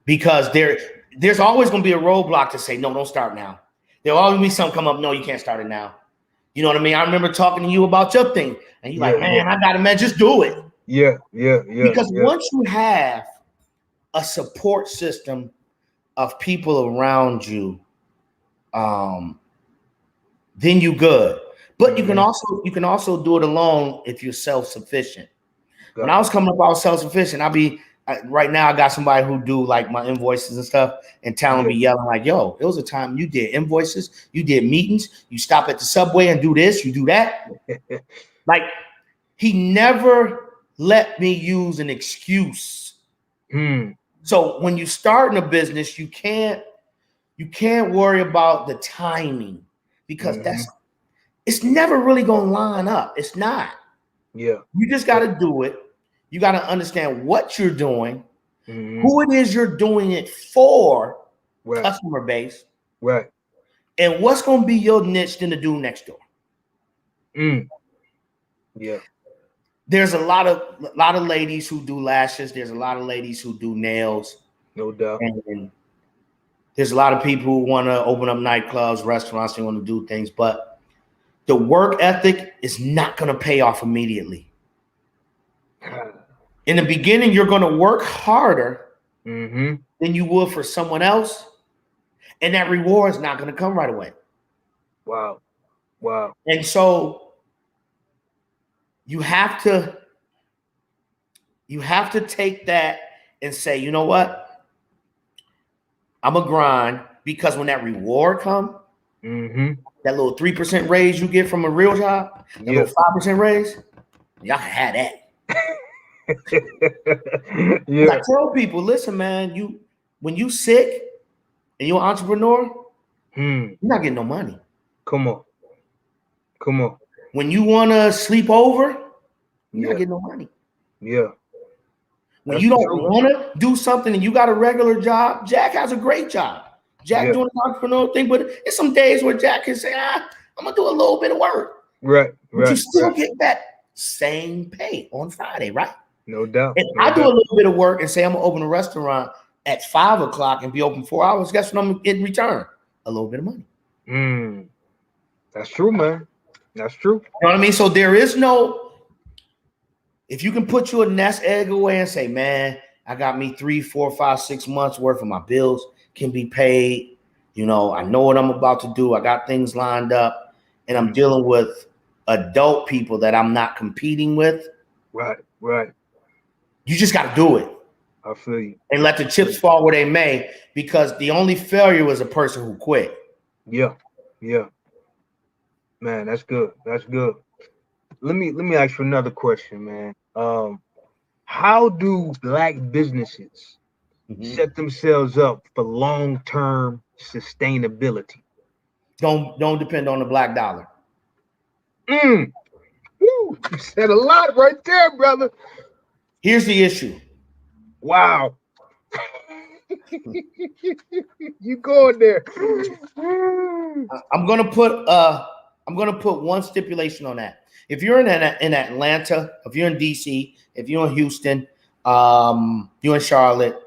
Because there's always gonna be a roadblock to say, no, don't start now. There'll always be something come up, no, you can't start it now. You know what I mean? I remember talking to you about your thing, and you're like, man, I got it, man, just do it. Yeah. Because once you have a support system of people around you, then you good. But you can also do it alone if you're self-sufficient. When I was coming up, I was self-sufficient. Right now I got somebody who do like my invoices and stuff, and talent be yelling like, "Yo, it was a time you did invoices, you did meetings, you stop at the subway and do this, you do that." Like, he never let me use an excuse. So when you start in a business, you can't worry about the timing, because it's never really gonna line up. It's not. Yeah. You just got to do it. You got to understand what you're doing, who it is you're doing it for, customer base, and what's going to be your niche than the dude next door. Yeah. There's a lot of ladies who do lashes. There's a lot of ladies who do nails. No doubt. And there's a lot of people who want to open up nightclubs, restaurants, they want to do things, but the work ethic is not going to pay off immediately. In the beginning, you're going to work harder than you would for someone else, and that reward is not going to come right away. Wow. And so you have to take that and say, you know what? I'm going to grind, because when that reward comes, that little 3% raise you get from a real job, that little 5% raise, y'all can have that. I tell people, listen, man, when you sick and you're an entrepreneur, you're not getting no money. Come on. When you want to sleep over, you're not getting no money. Yeah. When you don't want to do something and you got a regular job, Jack has a great job. Jack doing the entrepreneur thing, but it's some days where Jack can say, I'm gonna do a little bit of work. But you still get that same pay on Friday, right? No doubt. And I do a little bit of work and say I'm gonna open a restaurant at 5 o'clock and be open 4 hours. Guess what I'm in return? A little bit of money. Mm, that's true, man. That's true. You know what I mean? So there is no, if you can put your nest egg away and say, man, I got me 3, 4, 5, 6 months worth of my bills can be paid. You know, I know what I'm about to do. I got things lined up, and I'm dealing with adult people that I'm not competing with. Right, right. You just got to do it. I feel you. And let the chips fall where they may, because the only failure was a person who quit. Yeah, yeah. Man, that's good. That's good. Let me ask you another question, man. How do Black businesses set themselves up for long-term sustainability? Don't depend on the black dollar. Woo, you said a lot right there, brother. Here's the issue. Wow. You going there? I'm gonna put one stipulation on that. If you're in Atlanta, if you're in DC, if you're in Houston, you're in Charlotte,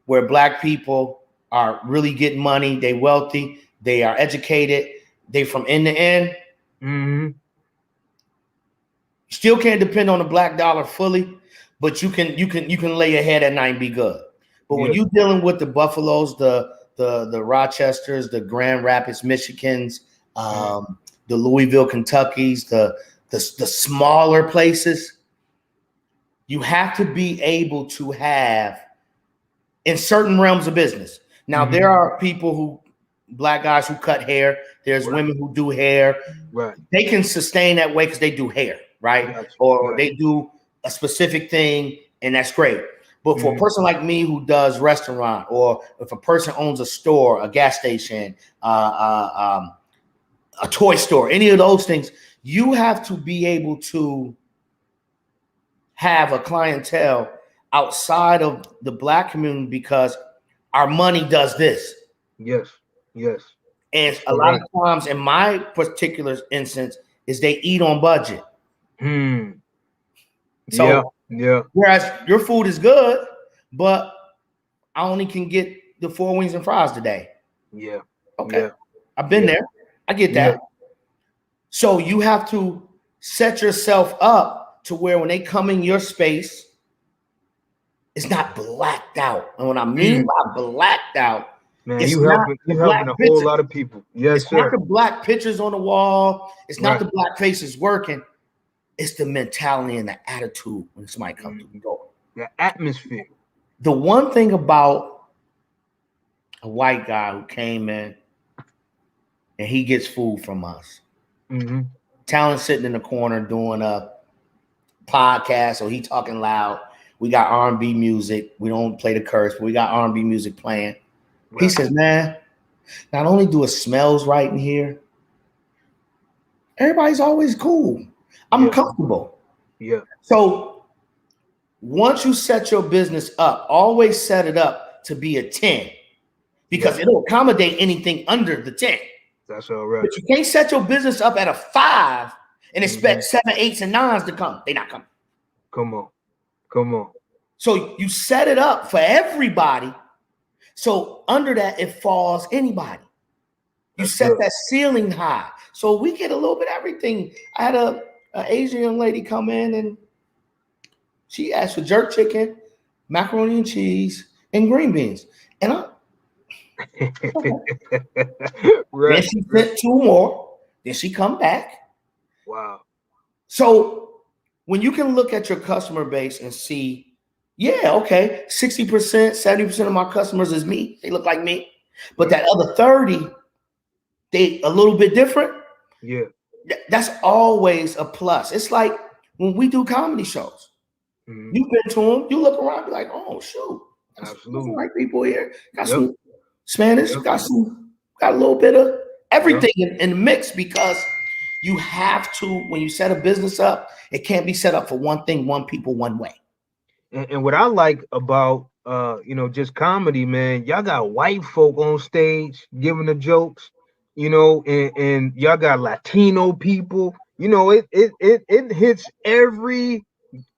where Black people are really getting money, they wealthy, they are educated, they from end to end. Mm-hmm. Still can't depend on the black dollar fully, but you can lay your head at night and be good. But when you're dealing with the Buffaloes, the Rochesters, the Grand Rapids, Michigans, the Louisville, Kentuckys, the smaller places, you have to be able to have in certain realms of business. Now, there are people Black guys who cut hair. There's women who do hair. Right. They can sustain that way because they do hair, right? Gotcha. Or they do a specific thing, and that's great. But for a person like me who does restaurant, or if a person owns a store, a gas station, a toy store, any of those things, you have to be able to have a clientele outside of the Black community, because our money does this. Yes, yes. And a lot of times, in my particular instance, is they eat on budget. So whereas your food is good, but I only can get the 4 wings and fries today. Yeah. Okay. I've been there. I get that. So you have to set yourself up to where when they come in your space, it's not blacked out. And what I mean by blacked out, man, you helping a whole lot of people. Yes, it's not the black pictures on the wall. It's not the black faces working. It's the mentality and the attitude when somebody comes to the door. The atmosphere. The one thing about a white guy who came in and he gets food from us. Talent sitting in the corner doing a podcast, or he talking loud. We got R&B music. We don't play the curse, but we got R&B music playing. He says, man, not only do it smells right in here, everybody's always cool. I'm comfortable. Yeah. So once you set your business up, always set it up to be a 10, because it'll accommodate anything under the 10. That's all right. But you can't set your business up at a 5 and expect 7, 8s, and 9s to come. They're not coming. Come on. Come on. So you set it up for everybody. So under that, it falls anybody. You set that ceiling high. So we get a little bit of everything. I had an Asian young lady come in, and she asked for jerk chicken, macaroni and cheese, and green beans. And then she sent 2 more. Then she come back. Wow. So when you can look at your customer base and see, 60%, 70% of my customers is me. They look like me. But that other 30, they a little bit different. Yeah. That's always a plus. It's like when we do comedy shows. You've been to them, you look around, be like, oh, shoot. Absolutely. Some white people here. Got some Spanish, got a little bit of everything in the mix, because you have to, when you set a business up, it can't be set up for one thing, one people, one way. And what I like about just comedy, man, y'all got white folk on stage giving the jokes, and y'all got Latino people. It hits every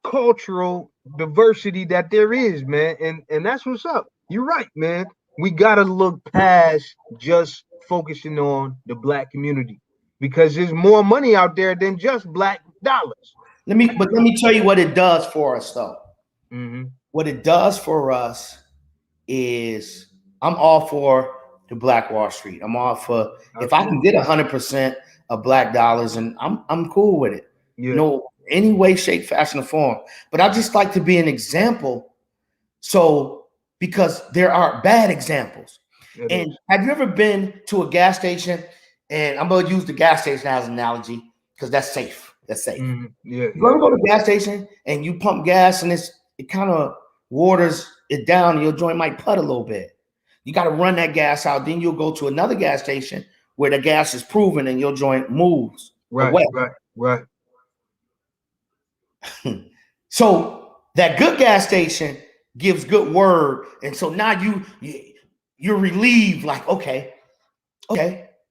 cultural diversity that there is, man. And that's what's up. You're right, man. we gotta look past just focusing on the black community because there's more money out there than just black dollars. Let me tell you what it does for us though. Mm-hmm. What it does for us is I'm all for the Black Wall Street. I'm all for if I can get 100% of black dollars, and I'm cool with it. Yeah. No, any way, shape, fashion, or form. But I just like to be an example. So because there are bad examples. And have you ever been to a gas station? And I'm gonna use the gas station as an analogy because that's safe. That's safe. Mm-hmm. Yeah. You ever go to a gas station and you pump gas and it kind of waters it down and your joint might put a little bit. You got to run that gas out. Then you'll go to another gas station where the gas is proven and your joint moves away. Right. So that good gas station gives good word. And so now you're relieved, like, okay,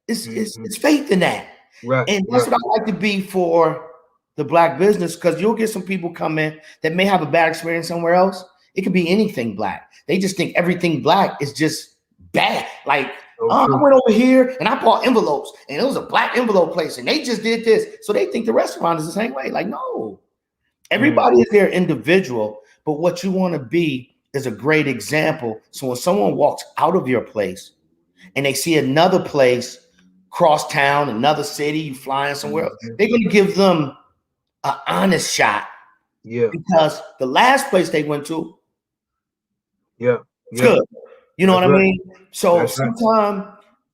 it's faith in that. Right. And that's what I like to be for the black business, because you'll get some people come in that may have a bad experience somewhere else. It could be anything black. They just think everything black is just bad. Like, I went over here and I bought envelopes and it was a black envelope place and they just did this. So they think the restaurant is the same way. Like, no, everybody is their individual, but what you want to be is a great example. So when someone walks out of your place and they see another place cross town, another city, you flying somewhere else, they're going to give them an honest shot. Yeah. Because the last place they went to, it's good. You know what I mean? So sometimes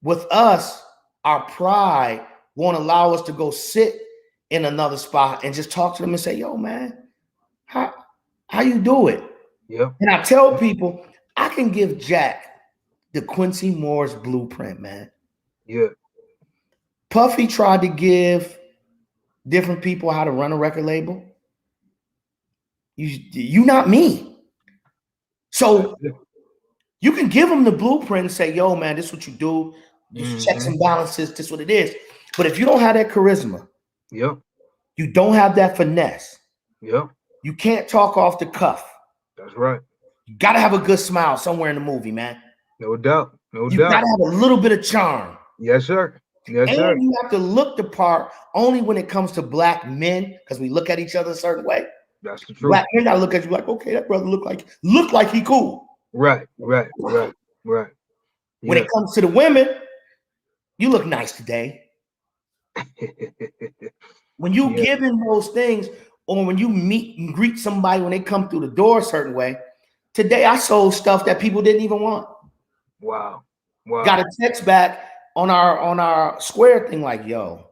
with us, our pride won't allow us to go sit in another spot and just talk to them and say, yo, man, how you do it? Yeah. And I tell people, I can give Jack the Quincy Morris blueprint, man. Yeah. Puffy tried to give different people how to run a record label. You not me. So you can give them the blueprint and say, yo, man, this is what you do. These checks and balances, this is what it is. But if you don't have that charisma, you don't have that finesse, you can't talk off the cuff. That's right. You got to have a good smile somewhere in the movie, man. No doubt. You got to have a little bit of charm. Yes, sir. Yes, sir. And you have to look the part only when it comes to black men, because we look at each other a certain way. That's the truth. Black men gotta look at you like, okay, that brother look like he cool. Right. When it comes to the women, you look nice today. When you giving those things, or when you meet and greet somebody when they come through the door a certain way. Today I sold stuff that people didn't even want. Wow. Got a text back on our Square thing like, yo,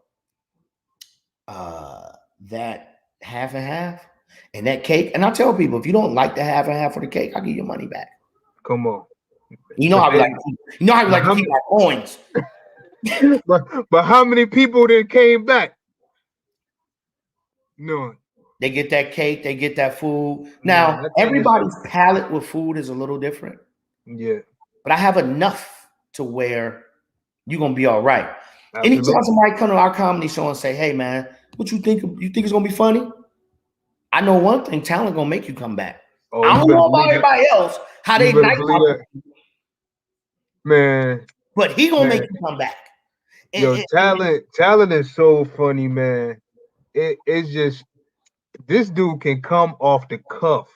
that half and half. And that cake, and I tell people, if you don't like the half and half for the cake, I'll give you your money back. Come on. You know how we like to keep our coins. but how many people then came back? None. They get that cake, they get that food. Now, everybody's palate with food is a little different. Yeah. But I have enough to where you're gonna be all right. Absolutely. Anytime somebody come to our comedy show and say, hey man, what you think? You think it's gonna be funny? I know one thing, talent gonna make you come back. I don't know about everybody else, how they like man. But he gonna make you come back. Talent is so funny, man. It's just this dude can come off the cuff,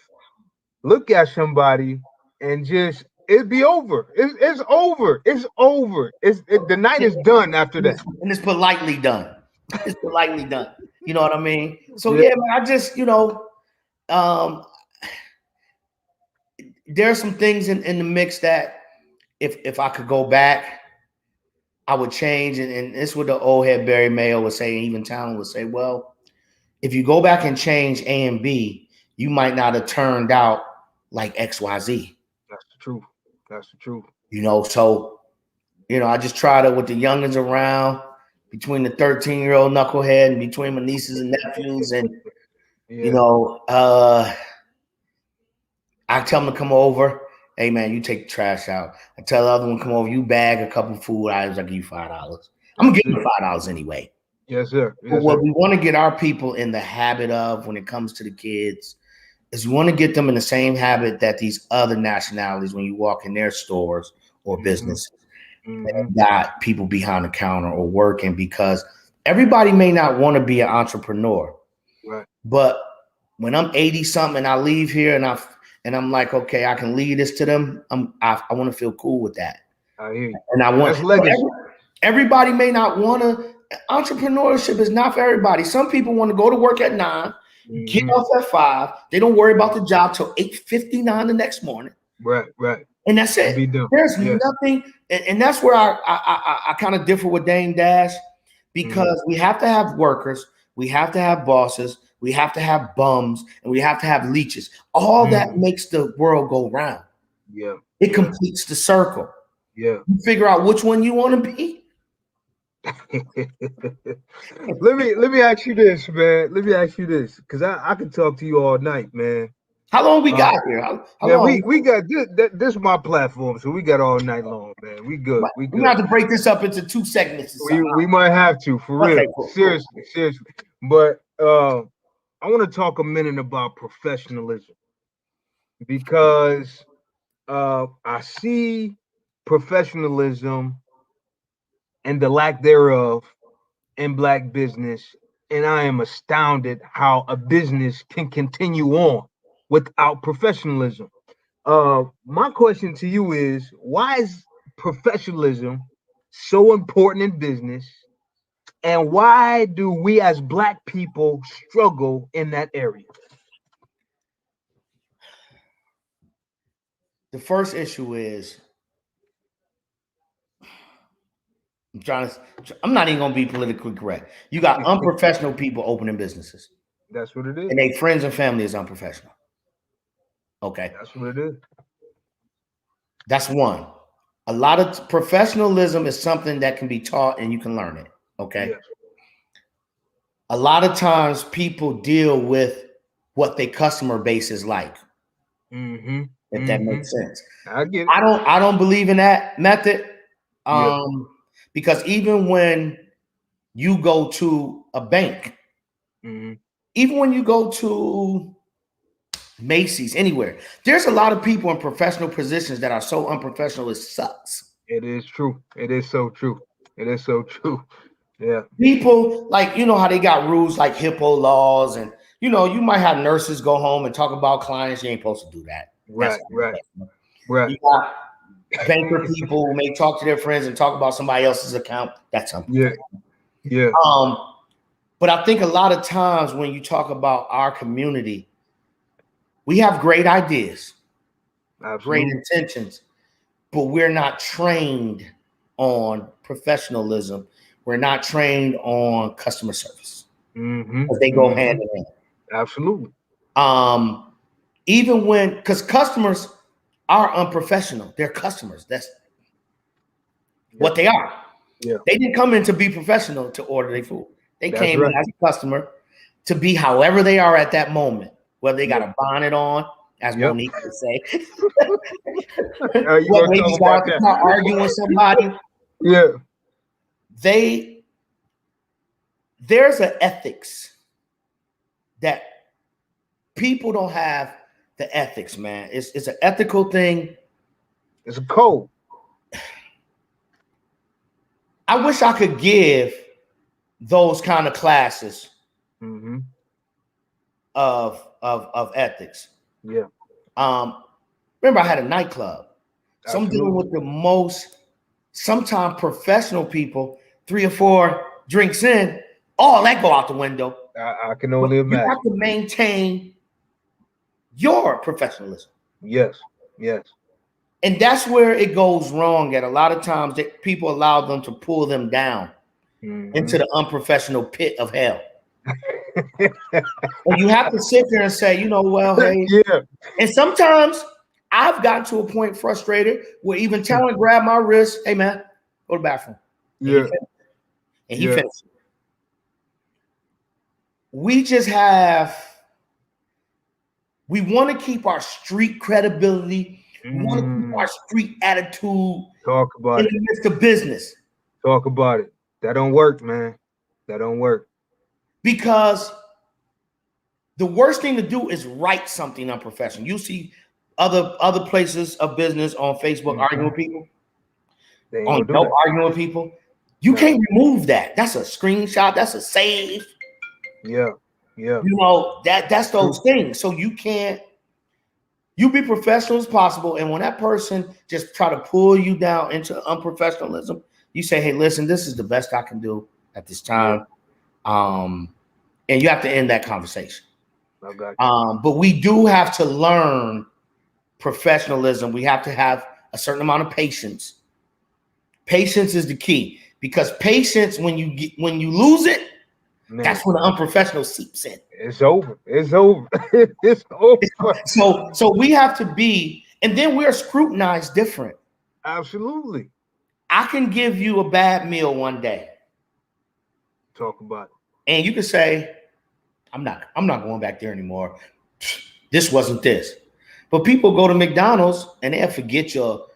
look at somebody, and just it'd be over. It's over. It's over. The night is done after that. And it's politely done. It's politely done. You know what I mean? So yeah, man, I just, there's some things in the mix that if I could go back, I would change. And this is what the old head Barry Mayo would say, and even Talon would say, well, if you go back and change A and B, you might not have turned out like XYZ. That's the truth. That's the truth. So, I just try to, with the youngins around, between the 13-year-old knucklehead and between my nieces and nephews, and I tell them to come over. Hey man, you take the trash out. I tell the other one, come over, you bag a couple food items, I give you $5. I'm gonna give you $5 anyway. Yes, sir. But what we want to get our people in the habit of when it comes to the kids is we want to get them in the same habit that these other nationalities, when you walk in their stores or businesses. Mm-hmm. Got people behind the counter or working, because everybody may not want to be an entrepreneur. Right. But when I'm 80 something and I leave here and I'm like, okay, I can leave this to them. I want to feel cool with that. I hear you. And I want That's legacy. everybody may not want to. Entrepreneurship is not for everybody. Some people want to go to work at 9, get off at 5. They don't worry about the job till 8:59 the next morning. Right. And that's it. There's nothing, and that's where I kind of differ with Dame Dash, because we have to have workers, we have to have bosses, we have to have bums, and we have to have leeches. All that makes the world go round. Yeah. It completes the circle. Yeah. You figure out which one you want to be. Let me ask you this, man. Let me ask you this, because I could talk to you all night, man. How long we got here? How long? We got this is my platform, so we got all night long, man. We good. We good. We have to break this up into 2 segments. We might have to, for real. Cool, seriously. But I want to talk a minute about professionalism, because I see professionalism and the lack thereof in Black business, and I am astounded how a business can continue on without professionalism. My question to you is, why is professionalism so important in business, and why do we as Black people struggle in that area? The first issue is, I'm not even gonna be politically correct. You got unprofessional people opening businesses. That's what it is. And their friends and family is unprofessional. Okay. That's what it is. That's one. A lot of professionalism is something that can be taught and you can learn it. Okay. Yes. A lot of times people deal with what their customer base is like. If that makes sense. I get it. I don't believe in that method. Because even when you go to a bank, even when you go to Macy's, anywhere, there's a lot of people in professional positions that are so unprofessional it sucks. It is true. It is so true. It is so true. Yeah. People, like, you know how they got rules like HIPAA laws, and you might have nurses go home and talk about clients. You ain't supposed to do that. Right. You got banker people who may talk to their friends and talk about somebody else's account. That's something. Yeah. But I think a lot of times when you talk about our community, we have great ideas, great intentions, but we're not trained on professionalism. We're not trained on customer service. They go hand in hand. Absolutely. Even when, because customers are unprofessional. They're customers. That's what they are. Yeah. They didn't come in to be professional to order their food. They came in as a customer to be however they are at that moment, whether they got a bonnet on, as Monique would say. Whether they just got out the car arguing with somebody. Yeah. There's an ethics that people don't have. The ethics, man. It's an ethical thing. It's a code. I wish I could give those kind of classes of ethics. Yeah. Remember, I had a nightclub. So I'm dealing with the most, sometimes professional people, 3 or 4 drinks in, all that go out the window. I can only imagine. You have to maintain your professionalism. Yes. And that's where it goes wrong. At a lot of times that people allow them to pull them down into the unprofessional pit of hell. And you have to sit there and say, hey. Yeah. And sometimes I've gotten to a point frustrated where even talent grab my wrist. Hey man, go to the bathroom. Yeah. And he finished. We want to keep our street credibility. We want to keep our street attitude. Talk about in the midst of business. Talk about it. That don't work, man. That don't work. Because the worst thing to do is write something unprofessional. You see other places of business on Facebook arguing with people. They ain't on gonna do no that. arguing with people. You can't remove that. That's a screenshot. That's a save. Yeah. Yeah. You know, that's those things. So you can't, you be professional as possible. And when that person just try to pull you down into unprofessionalism, you say, hey, listen, this is the best I can do at this time. And you have to end that conversation. I got you. But we do have to learn professionalism. We have to have a certain amount of patience. Patience is the key, because patience, when you lose it, Man, that's when the unprofessional seeps in. it's over. It's over. It's over. So we have to be, and then we're scrutinized different. Absolutely. I can give you a bad meal one day, Talk about it. and you can say, I'm not going back there anymore. This wasn't this. But people go to McDonald's and they'll forget your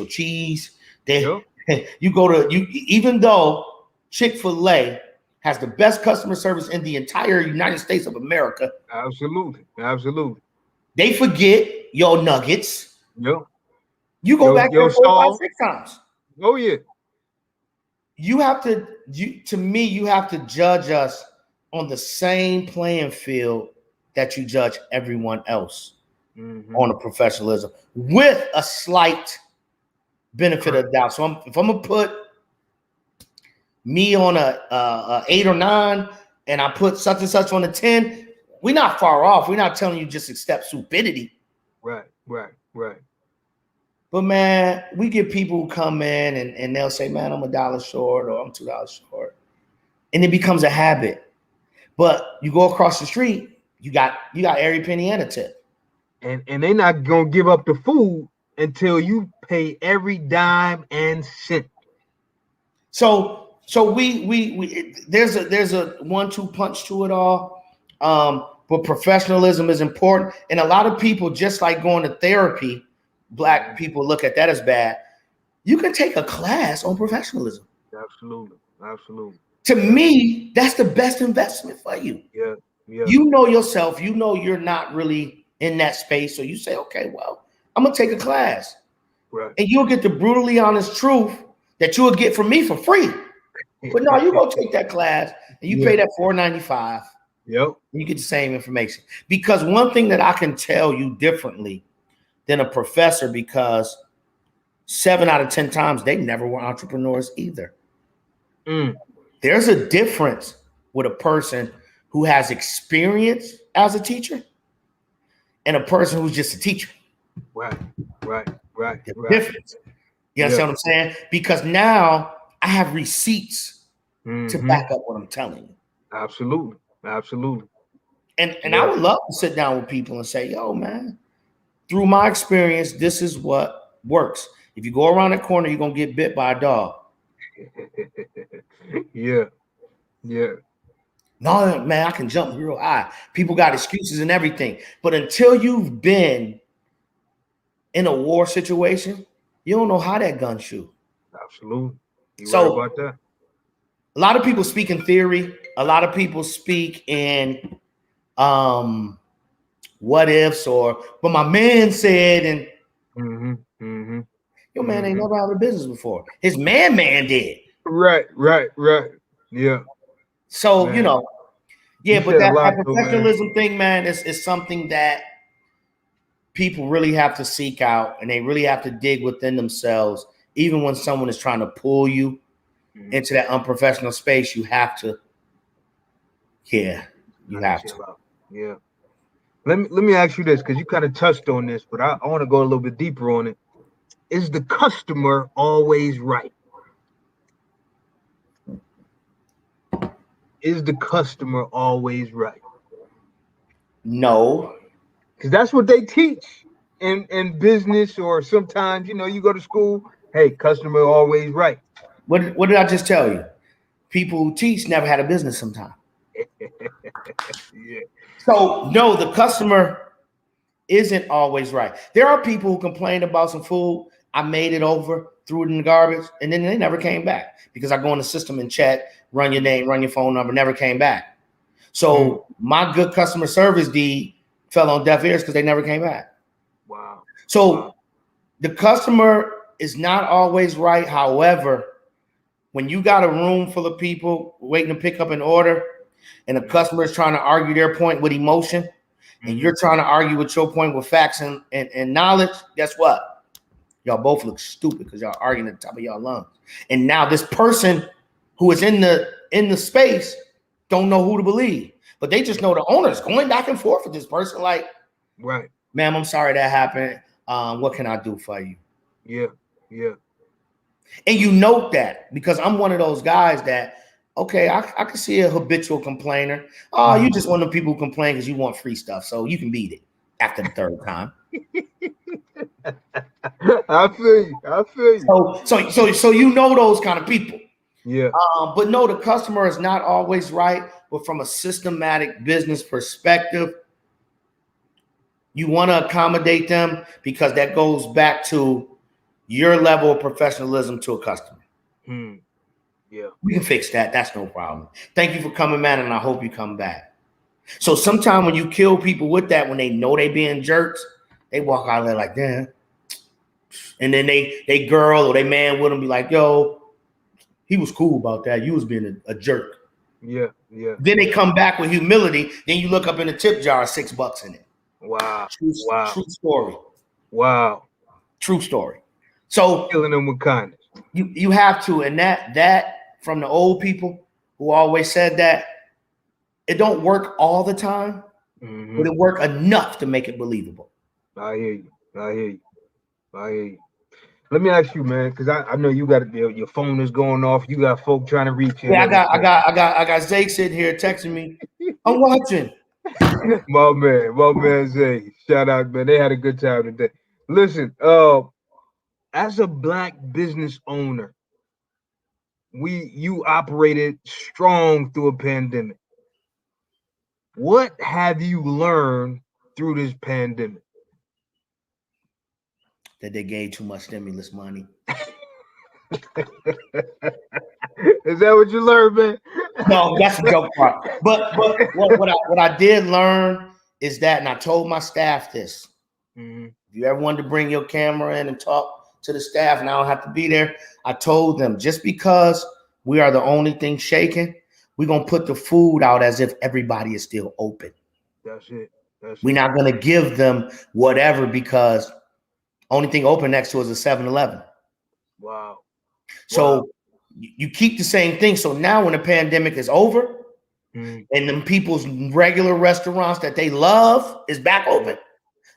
cheese. You go to even though Chick-fil-A has the best customer service in the entire United States of America. Absolutely. Absolutely. They forget your nuggets. Yep. You go back there 4, 5, 6 times. Oh yeah. You have to judge us on the same playing field that you judge everyone else on a professionalism, with a slight benefit of doubt. So if I'm gonna put me on a 8 or 9, and I put such and such on a 10, we're not far off. We're not telling you just accept stupidity. Right. But man, we get people who come in and they'll say, man, I'm $1 short, or I'm $2 short. And it becomes a habit. But you go across the street, you got every penny and a tip. And they're not gonna give up the food until you pay every dime and cent. So we there's a 1-2 punch to it all. But professionalism is important. And a lot of people, just like going to therapy, Black people look at that as bad. You can take a class on professionalism. Absolutely. To me, that's the best investment for you. Yeah. You know yourself. You know you're not really in that space. So you say, okay, well, I'm going to take a class. Right. And you'll get the brutally honest truth that you'll get from me for free. But no, you go take that class and you pay that $4.95. Yep. You get the same information. Because one thing that I can tell you differently than a professor, because 7 out of 10 times they never were entrepreneurs either. There's a difference with a person who has experience as a teacher and a person who's just a teacher. Right. Difference. You understand what I'm saying? Because now I have receipts to back up what I'm telling you. Absolutely. And I would love to sit down with people and say, yo, man, through my experience, this is what works. If you go around the corner, you're going to get bit by a dog. Yeah. No, man, I can jump real high. People got excuses and everything. But until you've been in a war situation, you don't know how that gun shoot. Absolutely. You so right about that. A lot of people speak in theory. A lot of people speak in what ifs, but my man said, and your man ain't never out of business before. His man did. Right. Yeah. So, man. You know, but that professionalism thing, man, is something that people really have to seek out, and they really have to dig within themselves. Even when someone is trying to pull you into that unprofessional space, you have to. Yeah. Yeah. Let me ask you this, because you kind of touched on this, but I want to go a little bit deeper on it. Is the customer always right? Is the customer always right? No. Because that's what they teach in business, or sometimes, you go to school, hey, customer always right. What did I just tell you? People who teach never had a business sometime. Yeah. So, no, the customer isn't always right. There are people who complain about some food. I made it over, threw it in the garbage, and then they never came back because I go in the system and check, run your name, run your phone number, never came back. So my good customer service deed fell on deaf ears because they never came back. Wow. So the customer is not always right. However, when you got a room full of people waiting to pick up an order and a customer is trying to argue their point with emotion and you're trying to argue with your point with facts and knowledge, guess what? Y'all both look stupid because y'all arguing at the top of y'all lungs. And now this person who is in the space don't know who to believe, but they just know the owner's going back and forth with this person like, right, ma'am, I'm sorry that happened. What can I do for you? Yeah. And you note that because I'm one of those guys that, okay, I can see a habitual complainer. Oh, you just one of the people who complain because you want free stuff. So you can beat it after the third time. I feel you. So you know those kind of people. Yeah. But no, the customer is not always right. But from a systematic business perspective, you want to accommodate them because that goes back to your level of professionalism to a customer. Yeah. We can fix that. That's no problem. Thank you for coming, man, and I hope you come back. So sometimes when you kill people with that, when they know they being jerks, they walk out of there like, damn. And then they girl or they man with them be like, yo, he was cool about that. You was being a jerk. Yeah. Then they come back with humility. Then you look up in the tip jar, $6 in it. Wow. True story. Wow. True story. So killing them with kindness. You have to, and that from the old people who always said that it don't work all the time, but it work enough to make it believable. I hear you. Let me ask you, man, because I know you got your phone is going off. You got folk trying to reach you. Yeah, I got Zay sitting here texting me. I'm watching. my man Zay. Shout out, man. They had a good time today. Listen, as a Black business owner, you operated strong through a pandemic. What have you learned through this pandemic? That they gave too much stimulus money. Is that what you learned, man? No, that's the joke part. But what I did learn is that, and I told my staff this. If you ever wanted to bring your camera in and talk to the staff, and I don't have to be there, I told them just because we are the only thing shaking, we're gonna put the food out as if everybody is still open. That's it. We're not gonna give them whatever because only thing open next to us is 7-Eleven. Wow. So you keep the same thing. So now when the pandemic is over and them people's regular restaurants that they love is back open,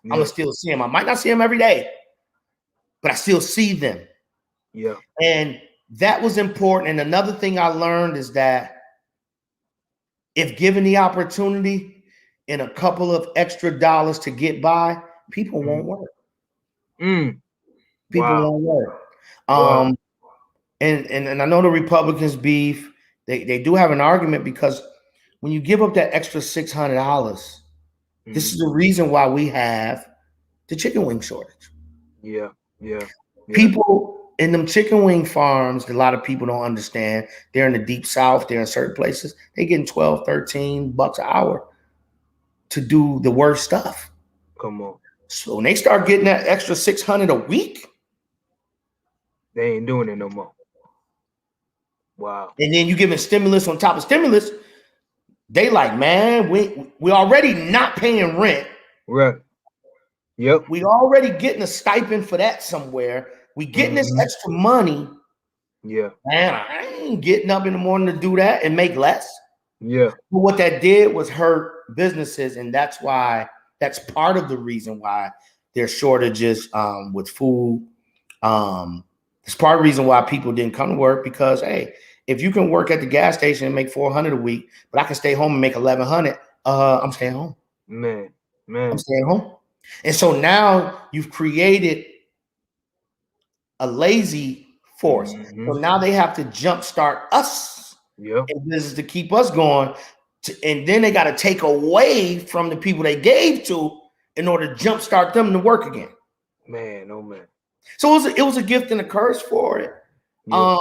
I'm gonna still see them. I might not see them every day, but I still see them. Yeah. And that was important. And another thing I learned is that if given the opportunity and a couple of extra dollars to get by, people won't work. People won't work. And I know the Republicans beef. They do have an argument because when you give up that extra $600, this is the reason why we have the chicken wing shortage. Yeah. People in them chicken wing farms, a lot of people don't understand. They're in the deep South. They're in certain places. They're getting $12, $13 an hour to do the worst stuff. Come on. So when they start getting that extra $600 a week, they ain't doing it no more. Wow. And then you giving stimulus on top of stimulus. They like, man, we already not paying rent. Right. Yep. We already getting a stipend for that somewhere. We getting this extra money. Yeah. Man, I ain't getting up in the morning to do that and make less. Yeah. But what that did was hurt businesses, and that's part of the reason why there's shortages with food. It's part of the reason why people didn't come to work because, hey, if you can work at the gas station and make $400 a week, but I can stay home and make $1,100, I'm staying home. Man. I'm staying home. And so now you've created a lazy force. So now they have to jumpstart us in business to keep us going. And then they got to take away from the people they gave to in order to jumpstart them to work again. Man, oh man. So it was a gift and a curse for it. Yeah.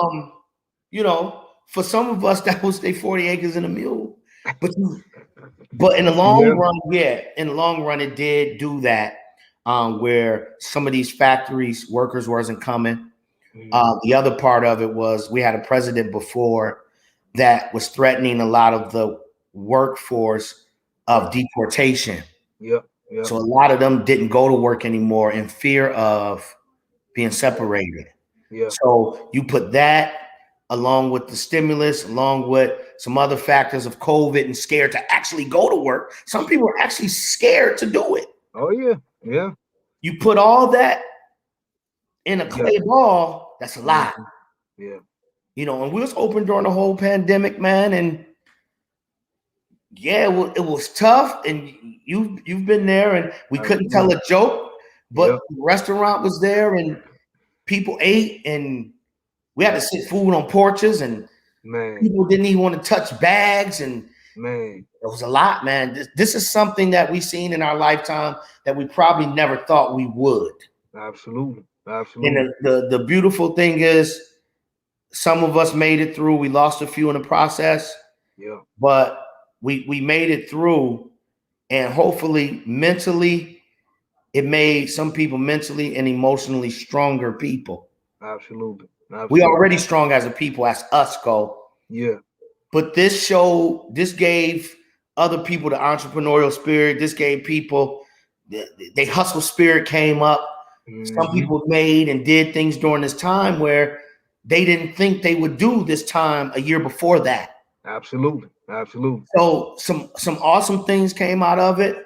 For some of us, that was their 40 acres and a mule. But in the long run, in the long run, it did do that. where some of these factories workers wasn't coming. Mhm. The other part of it was we had a president before that was threatening a lot of the workforce of deportation. Yep. Yep. So a lot of them didn't go to work anymore in fear of being separated. Yeah. So you put that along with the stimulus, along with some other factors of COVID and scared to actually go to work. Some people are actually scared to do it. Oh yeah. Yeah. You put all that in a Yeah. clay ball, that's a lot. Yeah. You know, and we was open during the whole pandemic, man. And yeah, it was tough. And you've been there, and we couldn't tell a joke, but Yep. the restaurant was there and people ate, and we had to sit food on porches, and Man. people didn't even want to touch bags, and Man. it was a lot, man. This is something that we've seen in our lifetime that we probably never thought we would. Absolutely. Absolutely. And the beautiful thing is, some of us made it through. We lost a few in the process, Yeah. but we made it through, and hopefully mentally, it made some people mentally and emotionally stronger people. Absolutely. We already strong as a people, as us go. Yeah. But this gave other people the entrepreneurial spirit. This gave people they hustle spirit came up. Some people made and did things during this time where they didn't think they would do this time a year before that. Absolutely. Absolutely. So some awesome things came out of it,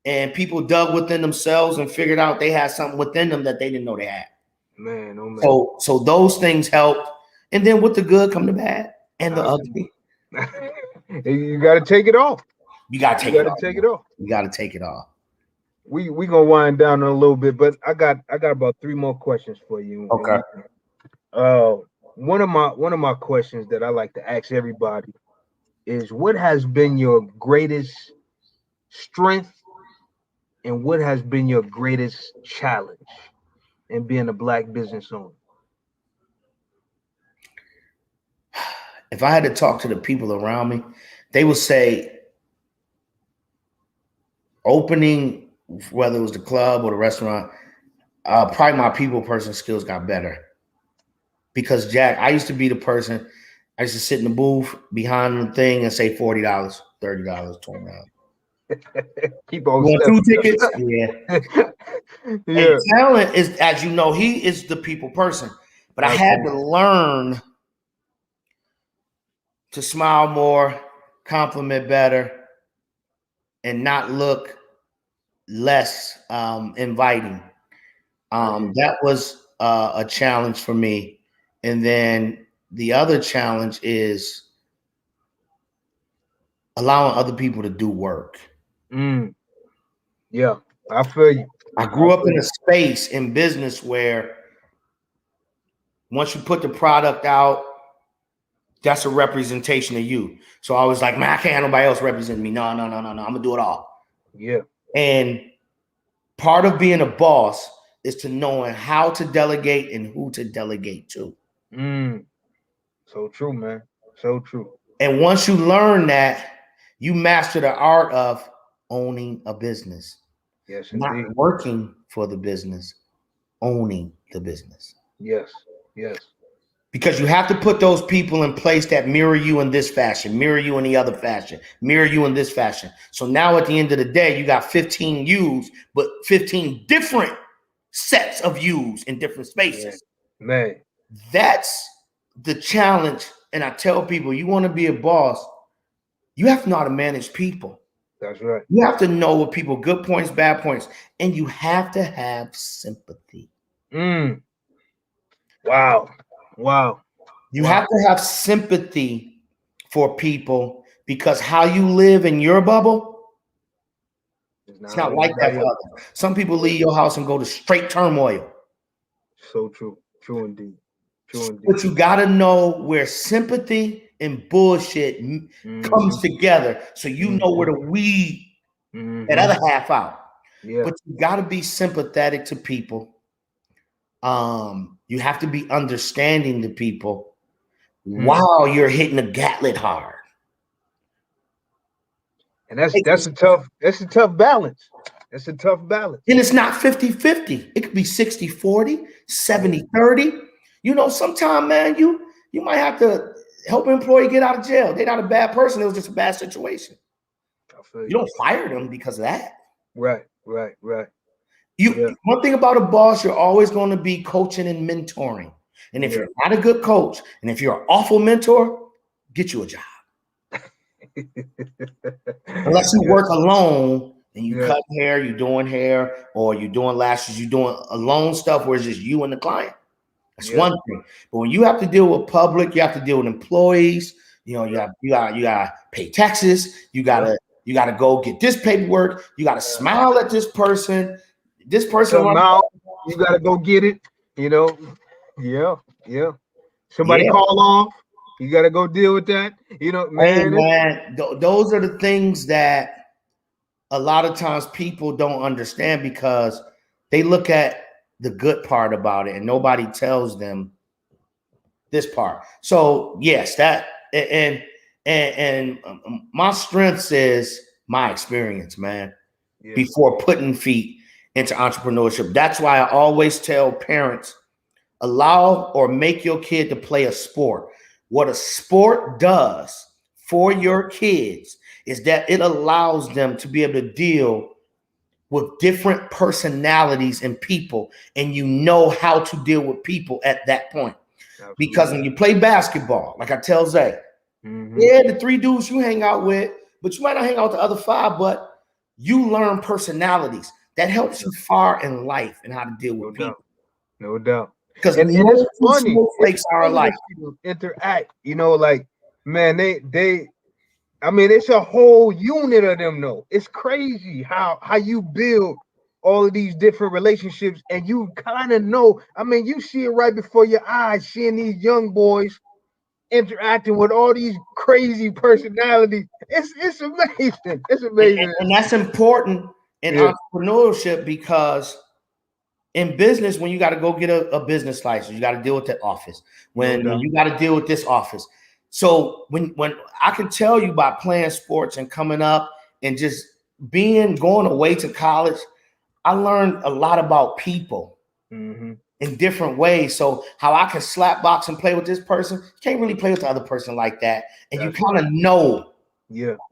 and people dug within themselves and figured out they had something within them that they didn't know they had. Man, oh man. So those things helped, and then with the good come the bad and the ugly. You got to take it off. You got to take it off. You got to take it off. We gonna wind down a little bit, but I got about 3 more questions for you. Okay. One of my questions that I like to ask everybody is, what has been your greatest strength and what has been your greatest challenge in being a Black business owner? If I had to talk to the people around me, they would say opening, whether it was the club or the restaurant, probably my people person skills got better. Because Jack, I used to be the person, I used to sit in the booth behind the thing and say $40, $30, $20. Keep on. You want 2 tickets? Yeah. Yeah. And talent is, as you know, he is the people person. But I had to learn to smile more, compliment better, and not look less inviting. That was a challenge for me. And then the other challenge is allowing other people to do work. Yeah, I feel you. I grew up in a space in business where once you put the product out, that's a representation of you. So I was like, man, I can't have nobody else represent me. No. I'm gonna do it all. Yeah. And part of being a boss is to knowing how to delegate and who to delegate to. So true, man. So true. And once you learn that, you master the art of owning a business. Yes, not indeed. Working for the business, owning the business. Yes. Yes. Because you have to put those people in place that mirror you in this fashion, mirror you in the other fashion, mirror you in this fashion. So now at the end of the day, you got 15 yous, but 15 different sets of yous in different spaces. Man. That's the challenge. And I tell people, you want to be a boss, you have to know how to manage people. That's right. You have to know what people, good points, bad points, and you have to have sympathy. Wow. You have to have sympathy for people, because how you live in your bubble, it's not like that for others. Some people leave your house and go to straight turmoil. So true. True indeed. But you got to know where sympathy and bullshit comes together, so you know where to weed that other half out. Yeah. But you got to be sympathetic to people. You have to be understanding to people while you're hitting the gauntlet hard. And that's a tough balance. It's a tough balance. And it's not 50-50. It could be 60-40, 70-30. You know, sometimes, man, you might have to help an employee get out of jail. They're not a bad person. It was just a bad situation. You don't fire them because of that. Right. One thing about a boss, you're always going to be coaching and mentoring. And if you're not a good coach, and if you're an awful mentor, get you a job. Unless you work alone and you cut hair, you're doing hair, or you're doing lashes, you're doing alone stuff where it's just you and the client. That's one thing. But when you have to deal with public, you have to deal with employees. You know, you gotta pay taxes. You gotta go get this paperwork. You gotta smile at this person. This person out. You gotta go get it. You know, yeah. Somebody call off. You gotta go deal with that. You know, man. Those are the things that a lot of times people don't understand because they look at the good part about it and nobody tells them this part. So yes, that and my strengths is my experience, man. Yeah. Before putting feet into entrepreneurship. That's why I always tell parents, allow or make your kid to play a sport. What a sport does for your kids is that it allows them to be able to deal with different personalities and people, and you know how to deal with people at that point. Absolutely. Because when you play basketball, like I tell Zay, the 3 dudes you hang out with, but you might not hang out with the other 5, but you learn personalities. That helps you far in life and how to deal with people. No doubt. Because it's funny. Snowflakes are alike. Interact, you know, like, man, they I mean, it's a whole unit of them, though. It's crazy how you build all of these different relationships, and you kind of know. I mean, you see it right before your eyes, seeing these young boys interacting with all these crazy personalities. It's amazing. It's amazing, and that's important in entrepreneurship because in business, when you got to go get a business license, you got to deal with that office. When you got to deal with this office. So when I can tell you by playing sports and coming up and just going away to college, I learned a lot about people in different ways. So how I can slap box and play with this person, you can't really play with the other person like that. And you kind of know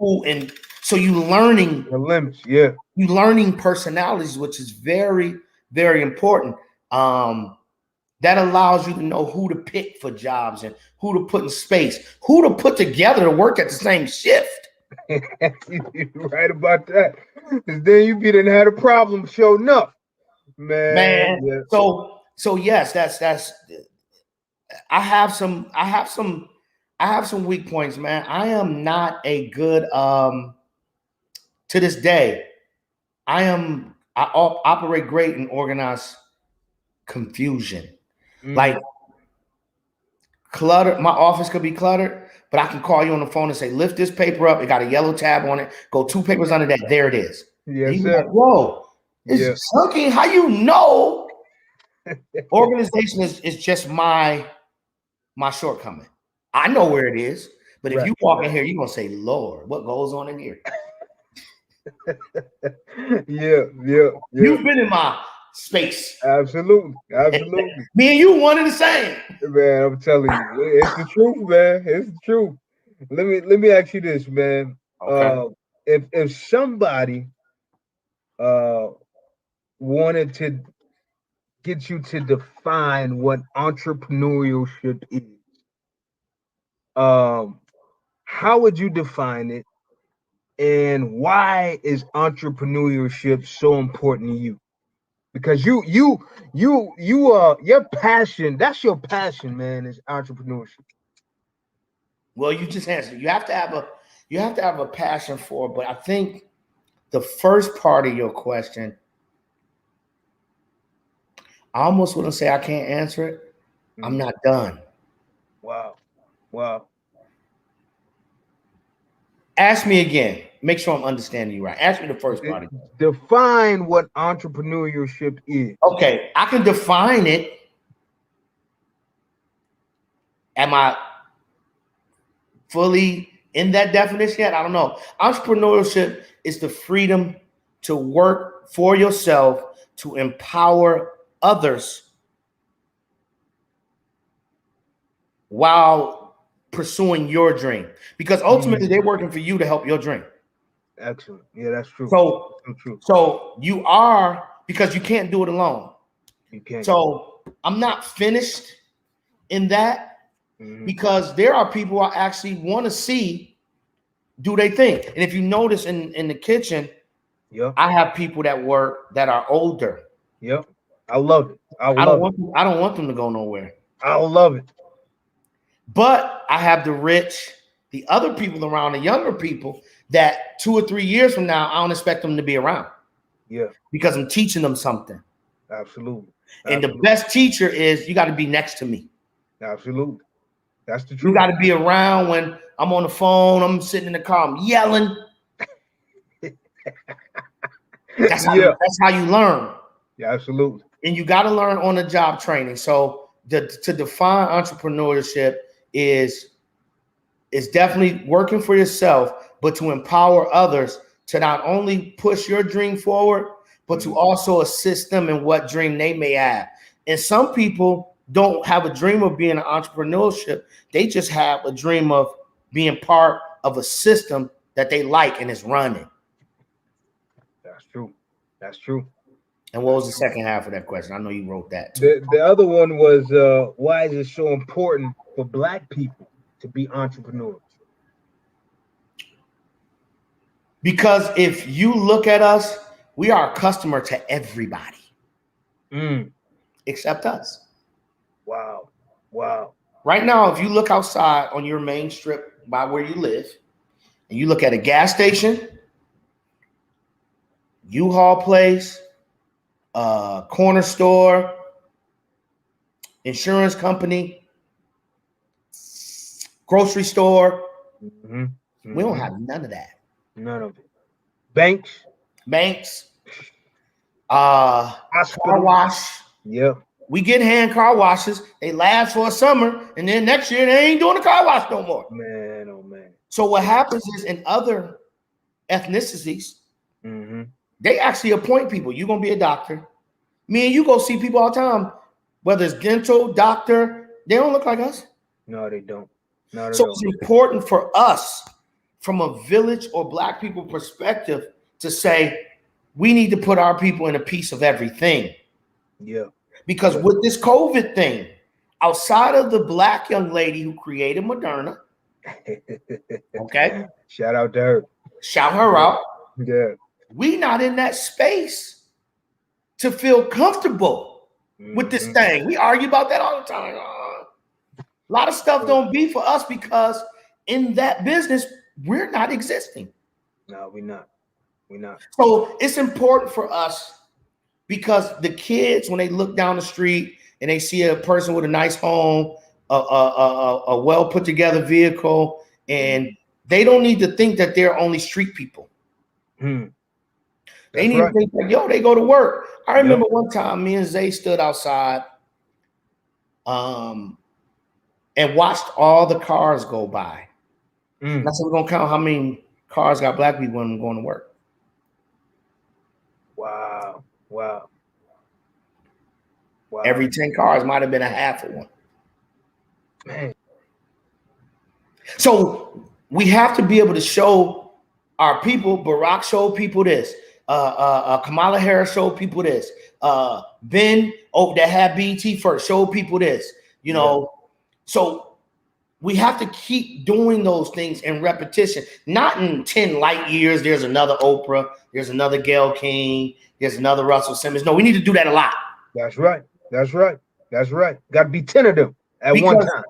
who, and so you learning the limits, you learning personalities, which is very, very important. That allows you to know who to pick for jobs and who to put in space, who to put together to work at the same shift. You're right about that. Because then you be done had a problem showing up, man. Yeah. So yes, that's. I have some weak points, man. I am not a good. To this day, I operate great in organized confusion. Like clutter, my office could be cluttered, but I can call you on the phone and say, lift this paper up. It got a yellow tab on it. Go 2 papers under that. There it is. Yes, sir. Like, whoa, it's chunky. How you know? Organization is just my shortcoming. I know where it is, but if you walk in here, you're gonna say, Lord, what goes on in here? Yeah. You've been in my space. Absolutely. Me and you one and the same. Man, I'm telling you, it's the truth, man. It's the truth. Let me ask you this, man. Okay. If somebody wanted to get you to define what entrepreneurship is, how would you define it, and why is entrepreneurship so important to you? Because your passion, that's your passion, man, is entrepreneurship. Well, you just answered. You have to have a passion for it, but I think the first part of your question, I almost wouldn't say I can't answer it. I'm not done. Wow. Ask me again. Make sure I'm understanding you right. Ask me the first part again. Define what entrepreneurship is. Okay, I can define it. Am I fully in that definition yet? I don't know. Entrepreneurship is the freedom to work for yourself, to empower others while pursuing your dream. Because ultimately they're working for you to help your dream. Excellent. Yeah, that's true. So, that's true. So you are, because you can't do it alone. You can't. So I'm not finished in that because there are people I actually want to see do they think. And if you notice in the kitchen, I have people that work that are older. Yep. I love it. I don't want them to go nowhere. I love it. But I have the rich, the other people around, the younger people that 2 or 3 years from now, I don't expect them to be around. Yeah. Because I'm teaching them something. Absolutely. And the best teacher is you got to be next to me. Absolutely. That's the truth. You got to be around when I'm on the phone, I'm sitting in the car, I'm yelling. That's how you learn. Yeah, absolutely. And you got to learn on the job training. So to define entrepreneurship is definitely working for yourself, but to empower others to not only push your dream forward, but to also assist them in what dream they may have. And some people don't have a dream of being an entrepreneurship. They just have a dream of being part of a system that they like and is running. That's true. That's true. And what was the second half of that question? I know you wrote that too. The other one was, why is it so important for Black people to be entrepreneurs? Because if you look at us, we are a customer to everybody except us. Wow. Wow. Right now, if you look outside on your main strip by where you live, and you look at a gas station, U-Haul place, corner store, insurance company, grocery store, we don't have none of that. None of it. Banks, car wash. Yeah. We get hand car washes. They last for a summer, and then next year they ain't doing the car wash no more. Man, oh man. So what happens is in other ethnicities, they actually appoint people. You're gonna be a doctor. Me and you go see people all the time, whether it's dental, doctor. They don't look like us. No, they don't. Not so at all. It's important for us, from a village or Black people perspective, to say we need to put our people in a piece of everything. Yeah. Because with this COVID thing, outside of the Black young lady who created Moderna, okay, shout out to her. Shout her out. Yeah. We not in that space to feel comfortable with this thing. We argue about that all the time. A lot of stuff don't be for us because in that business, we're not existing. No, we're not. We're not. So it's important for us because the kids, when they look down the street and they see a person with a nice home, a well put together vehicle, and they don't need to think that they're only street people. They need to think that, yo, they go to work. I remember one time me and Zay stood outside and watched all the cars go by. I said, we're going to count how many cars got Black people when going to work. Wow. Wow. Wow. Every 10 cars might have been a half of one. Man. So we have to be able to show our people. Barack showed people this. Kamala Harris showed people this. Ben that had BT first showed people this. You know, so we have to keep doing those things in repetition. Not in 10 light years. There's another Oprah. There's another Gayle King. There's another Russell Simmons. No, we need to do that a lot. That's right. That's right. That's right. Got to be 10 of them at one time.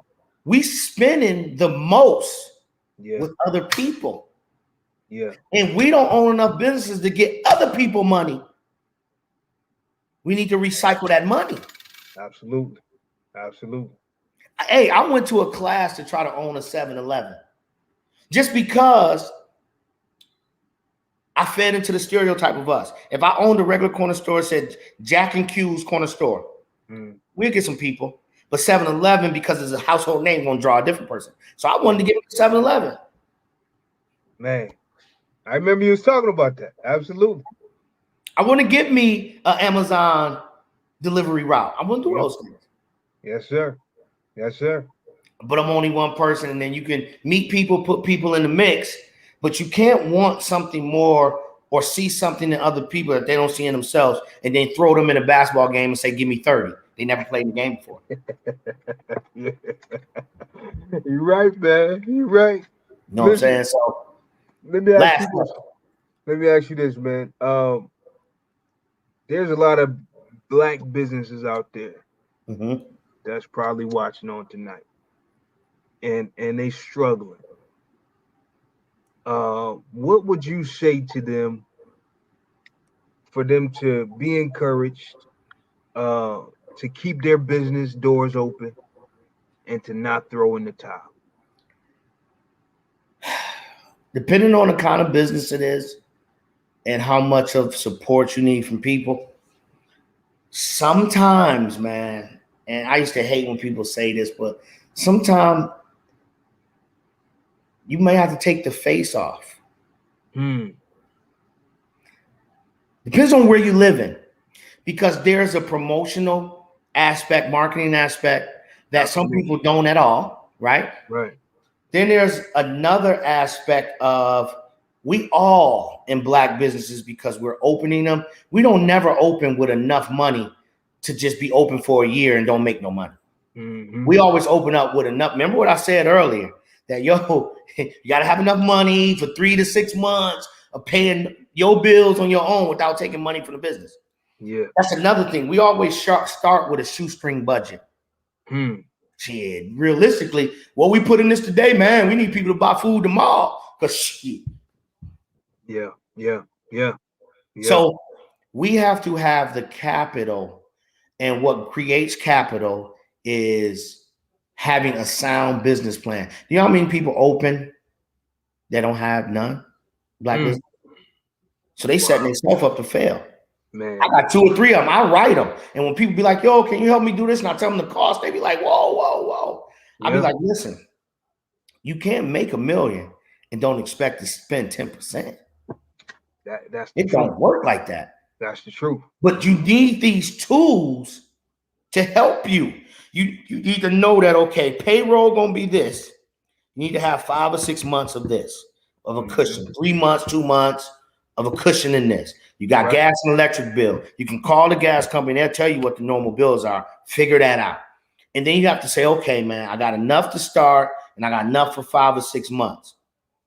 We spending the most with other people. Yeah. And we don't own enough businesses to get other people money. We need to recycle that money. Absolutely. Absolutely. Hey, I went to a class to try to own a 7-Eleven just because I fed into the stereotype of us. If I owned a regular corner store, said Jack and Q's corner store, we'll get some people. But 7-Eleven, because it's a household name, gonna draw a different person. So I wanted to get 7-Eleven. Man, I remember you was talking about that. Absolutely. I want to get me an Amazon delivery route. I want to do those things. Yes, sir. Yes, sir. But I'm only one person, and then you can meet people, put people in the mix, but you can't want something more or see something in other people that they don't see in themselves, and then throw them in a basketball game and say, give me 30. They never played the game before. You're right, man. You're right. You know what I'm saying? So let me ask you this, man. There's a lot of black businesses out there that's probably watching on tonight, and they struggling. What would you say to them for them to be encouraged, to keep their business doors open, and to not throw in the towel? Depending on the kind of business it is and how much of support you need from people, sometimes, man, and I used to hate when people say this, but sometimes you may have to take the face off. Depends on where you live in, because there's a promotional aspect, marketing aspect that some people don't at all, right? Right. Then there's another aspect of we all in black businesses, because we're opening them. We don't never open with enough money to just be open for a year and don't make no money. We always open up with enough. Remember what I said earlier, that you got to have enough money for 3 to 6 months of paying your bills on your own without taking money from the business. Yeah. That's another thing. We always start with a shoestring budget. Shit, realistically, what we put in this today, man, we need people to buy food tomorrow. Cause shit. Yeah. So we have to have the capital, and what creates capital is having a sound business plan. You know how many people open that don't have none? Black business. So they setting themselves up to fail. Man, I got 2 or 3 of them. I write them. And when people be like, yo, can you help me do this? And I tell them the cost, they be like, whoa. I be like, listen, you can't make $1 million and don't expect to spend 10%. It don't work like that. That's the truth. But you need these tools to help you. You need to know that, okay, payroll gonna be this. You need to have 5 or 6 months of this, of a cushion, 3 months, 2 months of a cushion in this. You got gas and electric bill. You can call the gas company. They'll tell you what the normal bills are. Figure that out. And then you have to say, okay, man, I got enough to start and I got enough for 5 or 6 months.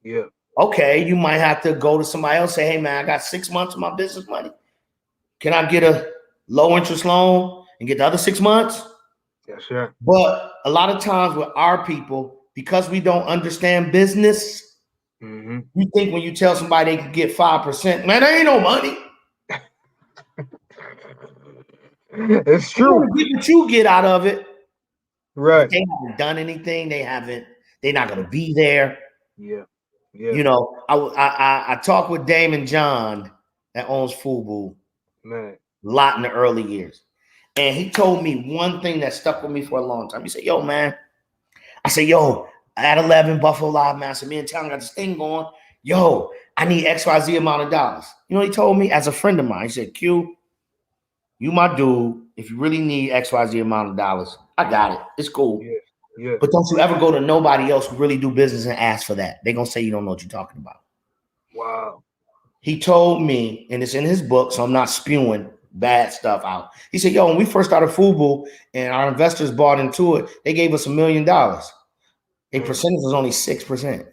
Yeah. Okay, you might have to go to somebody else, say, hey, man, I got 6 months of my business money. Can I get a low interest loan and get the other 6 months? Yes, sir. But a lot of times with our people, because we don't understand business, you think when you tell somebody they can get 5%, man, there ain't no money. It's true. Get what you get out of it. Right. They haven't done anything. They're not going to be there. Yeah. You know, I talked with Damon John that owns FUBU man, a lot in the early years. And he told me one thing that stuck with me for a long time. He said, yo, man. I said, yo, at 11, Buffalo Live, man. I said, me and Town got this thing going. Yo, I need XYZ amount of dollars. You know, he told me as a friend of mine, he said, Q, you my dude. If you really need XYZ amount of dollars, I got it. It's cool. Yeah. But don't you ever go to nobody else who really do business and ask for that. They're going to say you don't know what you're talking about. Wow. He told me, and it's in his book, so I'm not spewing bad stuff out. He said, yo, when we first started FUBU and our investors bought into it, they gave us $1 million. Their percentage was only 6%.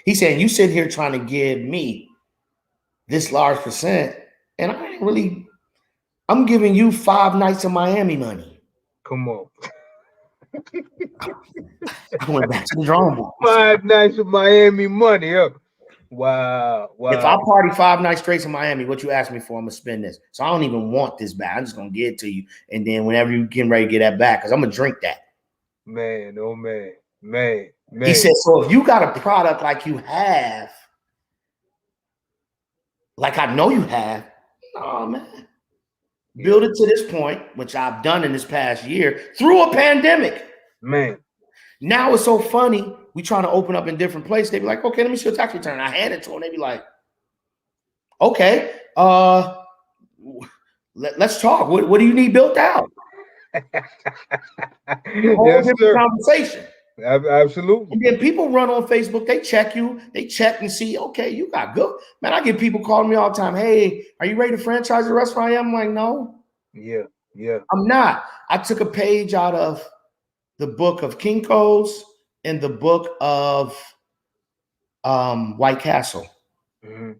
He said, you sit here trying to give me this large percent, and I ain't really, I'm giving you 5 nights of Miami money. Come on. I went back to the drawing board. 5 nights of Miami money. Huh? Wow. If I party 5 nights straight in Miami, what you ask me for, I'm going to spend this. So I don't even want this back. I'm just going to give it to you. And then whenever you get ready to get that back, because I'm going to drink that. Man, oh man. He said, so if you got a product like you have, like I know you have, oh man, build it to this point, which I've done in this past year through a pandemic. Man. Now it's so funny. We trying to open up in different places. They be like, okay, let me see your tax return. I hand it to them. They be like, Okay. Let's talk. What do you need built out? Whole Yes, different sir. conversation. Absolutely. And then people run on Facebook, they check you, they check and see, okay, you got good. Man, I get people calling me all the time. Hey, are you ready to franchise a restaurant? I'm like, no, Yeah. Yeah. I'm not. I took a page out of the book of Kinko's and the book of White Castle. Mm-hmm.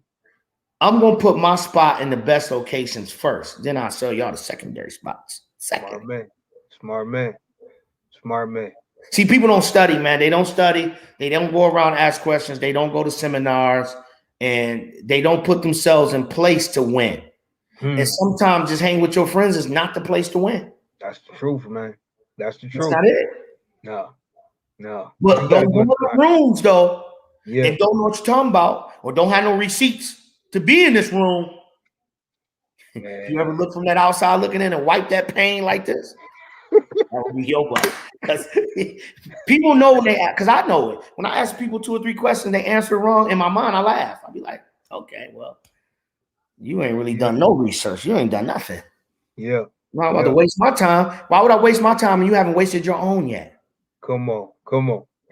I'm gonna put my spot in the best locations first. Then I'll sell y'all the secondary spots. Smart Second. man. Smart man. Smart man. See, people don't study, man. They don't study. They don't go around and ask questions. They don't go to seminars, and they don't put themselves in place to win. And sometimes just hang with your friends is not the place to win. That's the truth, man. That's the That's truth. not it. No. But don't go in the rooms though, Yeah. and don't know what you're talking about, or don't have no receipts to be in this room. Man. If you ever look from that outside looking in and wipe that pain like this, that would be your butt. Because people know when they ask, because I know it. When I ask people 2 or 3 questions, they answer wrong. In my mind, I laugh. I'll be like, okay, well, you ain't really done no research. You ain't done nothing. Yeah. I'm about to waste my time. Why would I waste my time and you haven't wasted your own yet? Come on.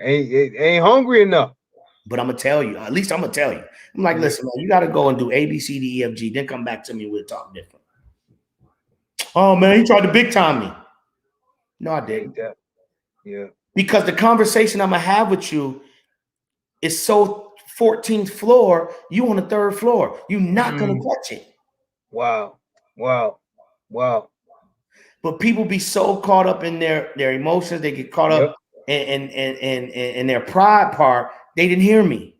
Ain't hungry enough. But I'm gonna tell you, at least I'm gonna tell you. I'm like, listen, man, you gotta go and do A, B, C, D, E, F, G, then come back to me, we'll talk different. Oh man, he tried to big time me. No, I didn't. Yeah. Because the conversation I'm gonna have with you is so 14th floor, you on the 3rd floor. You're not gonna catch it. Wow. But people be so caught up in their emotions, they get caught up in their pride part. They didn't hear me.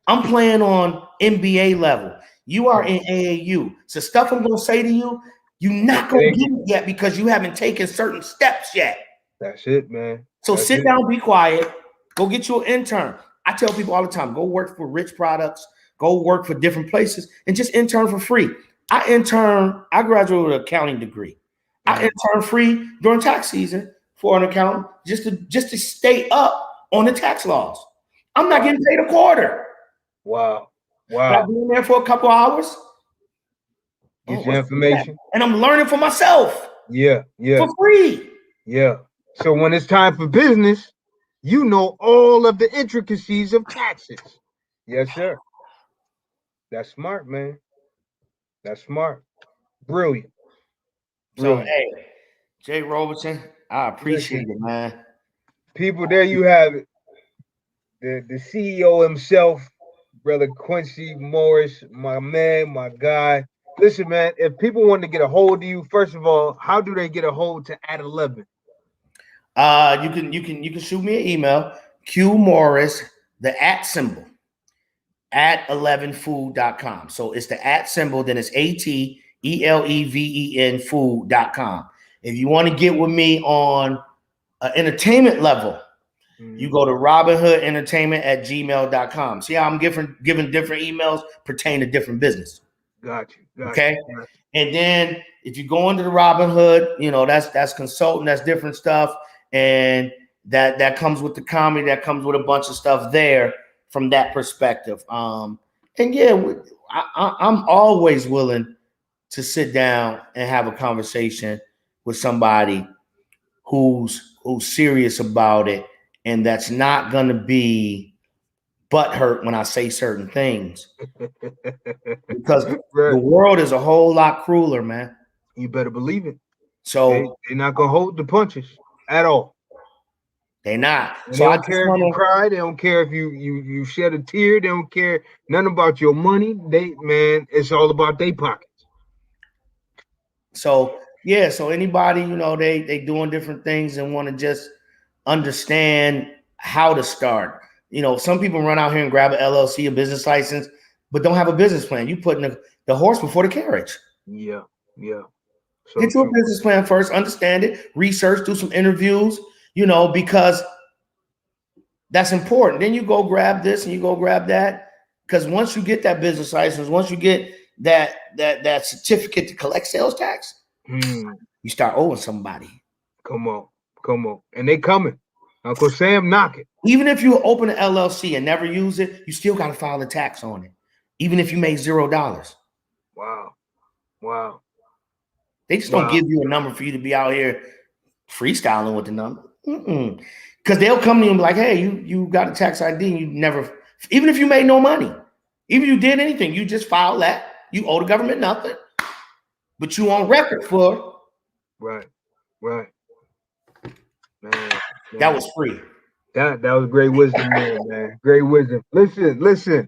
I'm playing on NBA level. You are in AAU. So stuff I'm gonna say to you, you're not gonna get it yet because you haven't taken certain steps yet. That's it, man. So sit down, be quiet, go get you an intern. I tell people all the time, go work for Rich Products, go work for different places, and just intern for free. I graduated with an accounting degree. I intern free during tax season for an accountant just to stay up on the tax laws. I'm not getting paid a quarter. Wow. I've been there for a couple hours. Get your information. And I'm learning for myself. Yeah. For free. Yeah. So when it's time for business, you know all of the intricacies of taxes. Yes, sir. That's smart, man. That's smart. Brilliant. So, hey, Jay Robertson, I appreciate it, man. People, there you have it. The CEO himself, Brother Quincy Morris, my man, my guy. Listen, man, if people want to get a hold of you, first of all, how do they get a hold to At 11? You can shoot me an email, Q Morris, the @ symbol, at 11food.com. So it's the @ symbol, then it's ATELEVEN food.com. If you want to get with me on an entertainment level, you go to robinhoodentertainment@gmail.com. See how I'm giving different emails pertain to different business. Got you. Okay. And then if you go into the Robinhood, that's consulting, that's different stuff. And that comes with the comedy, that comes with a bunch of stuff there from that perspective. And yeah, I'm always willing to sit down and have a conversation with somebody who's serious about it, and that's not going to be butthurt when I say certain things. Because the world is a whole lot crueler, man. You better believe it. So they're not going to hold the punches at all. They're not. They don't care if you cry. They don't care if you shed a tear. They don't care nothing about your money. It's all about their pockets. So yeah, so anybody, they doing different things and want to just understand how to start. Some people run out here and grab an LLC, a business license, but don't have a business plan. You putting the horse before the carriage. Yeah. So get you a business plan first, understand it, research, do some interviews, because that's important. Then you go grab this and you go grab that. Because once you get that business license, once you get that certificate to collect sales tax, you start owing somebody. Come on. And they coming. Uncle Sam knocking. Even if you open an LLC and never use it, you still got to file the tax on it. even if you made $0. Wow. Wow. They just don't give you a number for you to be out here freestyling with the number. Because they'll come to you and be like, hey, you got a tax ID and you never, even if you made no money, even if you did anything, you just filed that. You owe the government nothing, but you on record for. Right. Man. That was free. That was great wisdom, man. Great wisdom. Listen.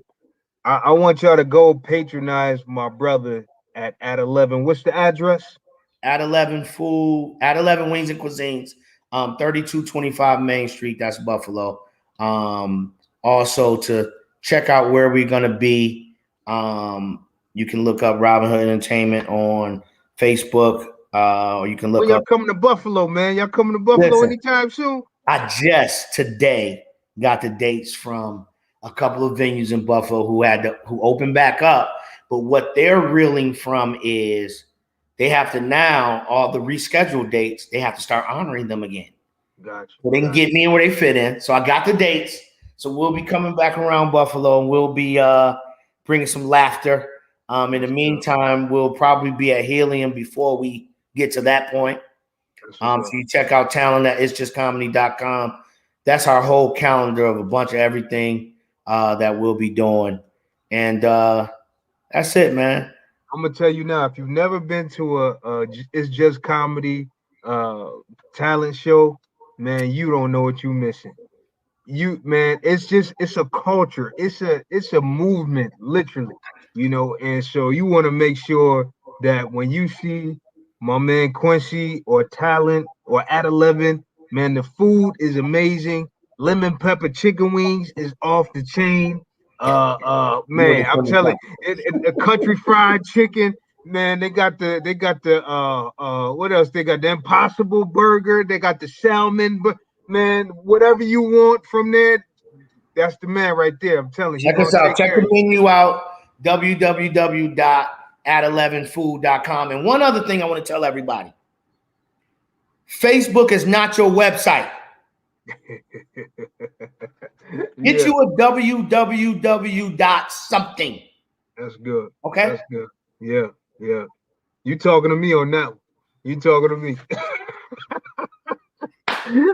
I want y'all to go patronize my brother at 11. What's the address? At 11 Wings and Cuisines, 3225 Main Street. That's Buffalo. Also to check out where we're gonna be. You can look up Robin Hood Entertainment on Facebook. Or you can look y'all up. Coming to Buffalo, man. Y'all coming to Buffalo anytime soon? I just today got the dates from a couple of venues in Buffalo who opened back up. But what they're reeling from is they have to now, all the rescheduled dates, they have to start honoring them again. Gotcha. So they can get me in where they fit in. So I got the dates. So we'll be coming back around Buffalo and we'll be bringing some laughter. In the meantime, we'll probably be at Helium before we get to that point. So you check out talent at itsjustcomedy.com. That's our whole calendar of a bunch of everything that we'll be doing. And that's it, man. I'm gonna tell you now, if you've never been to a It's Just Comedy talent show, man, you don't know what you're missing. It's a culture, it's a movement, literally, and so you want to make sure that when you see my man Quincy or Talent or at 11, man, the food is amazing. Lemon pepper chicken wings is off the chain. Man, I'm telling you, country fried chicken, man. They got the what else? They got the Impossible Burger. They got the salmon, but man, whatever you want from there, that's the man right there. I'm telling you. Check us out. Check the menu out. www.at11food.com. And one other thing I want to tell everybody: Facebook is not your website. Get you a www.something. That's good. Okay. That's good. Yeah. You talking to me on that one. You talking to me.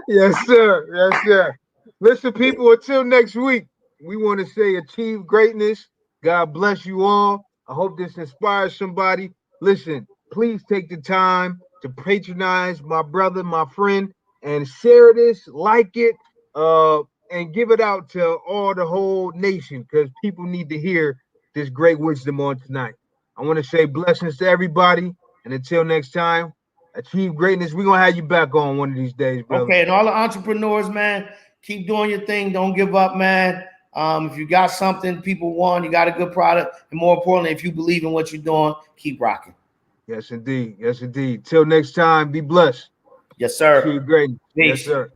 Yes, sir. Listen, people, until next week, we want to say achieve greatness. God bless you all. I hope this inspires somebody. Listen, please take the time to patronize my brother, my friend, and share this, like it, and give it out to all the whole nation, because people need to hear this great wisdom on tonight. I want to say blessings to everybody, and until next time, achieve greatness. We're gonna have you back on one of these days, brother. Okay, and all the entrepreneurs, man, keep doing your thing. Don't give up, man. If you got something people want, you got a good product, and more importantly, if you believe in what you're doing, keep rocking. Yes, indeed. Till next time, be blessed. Yes, sir. Achieve greatness. Peace. Yes, sir.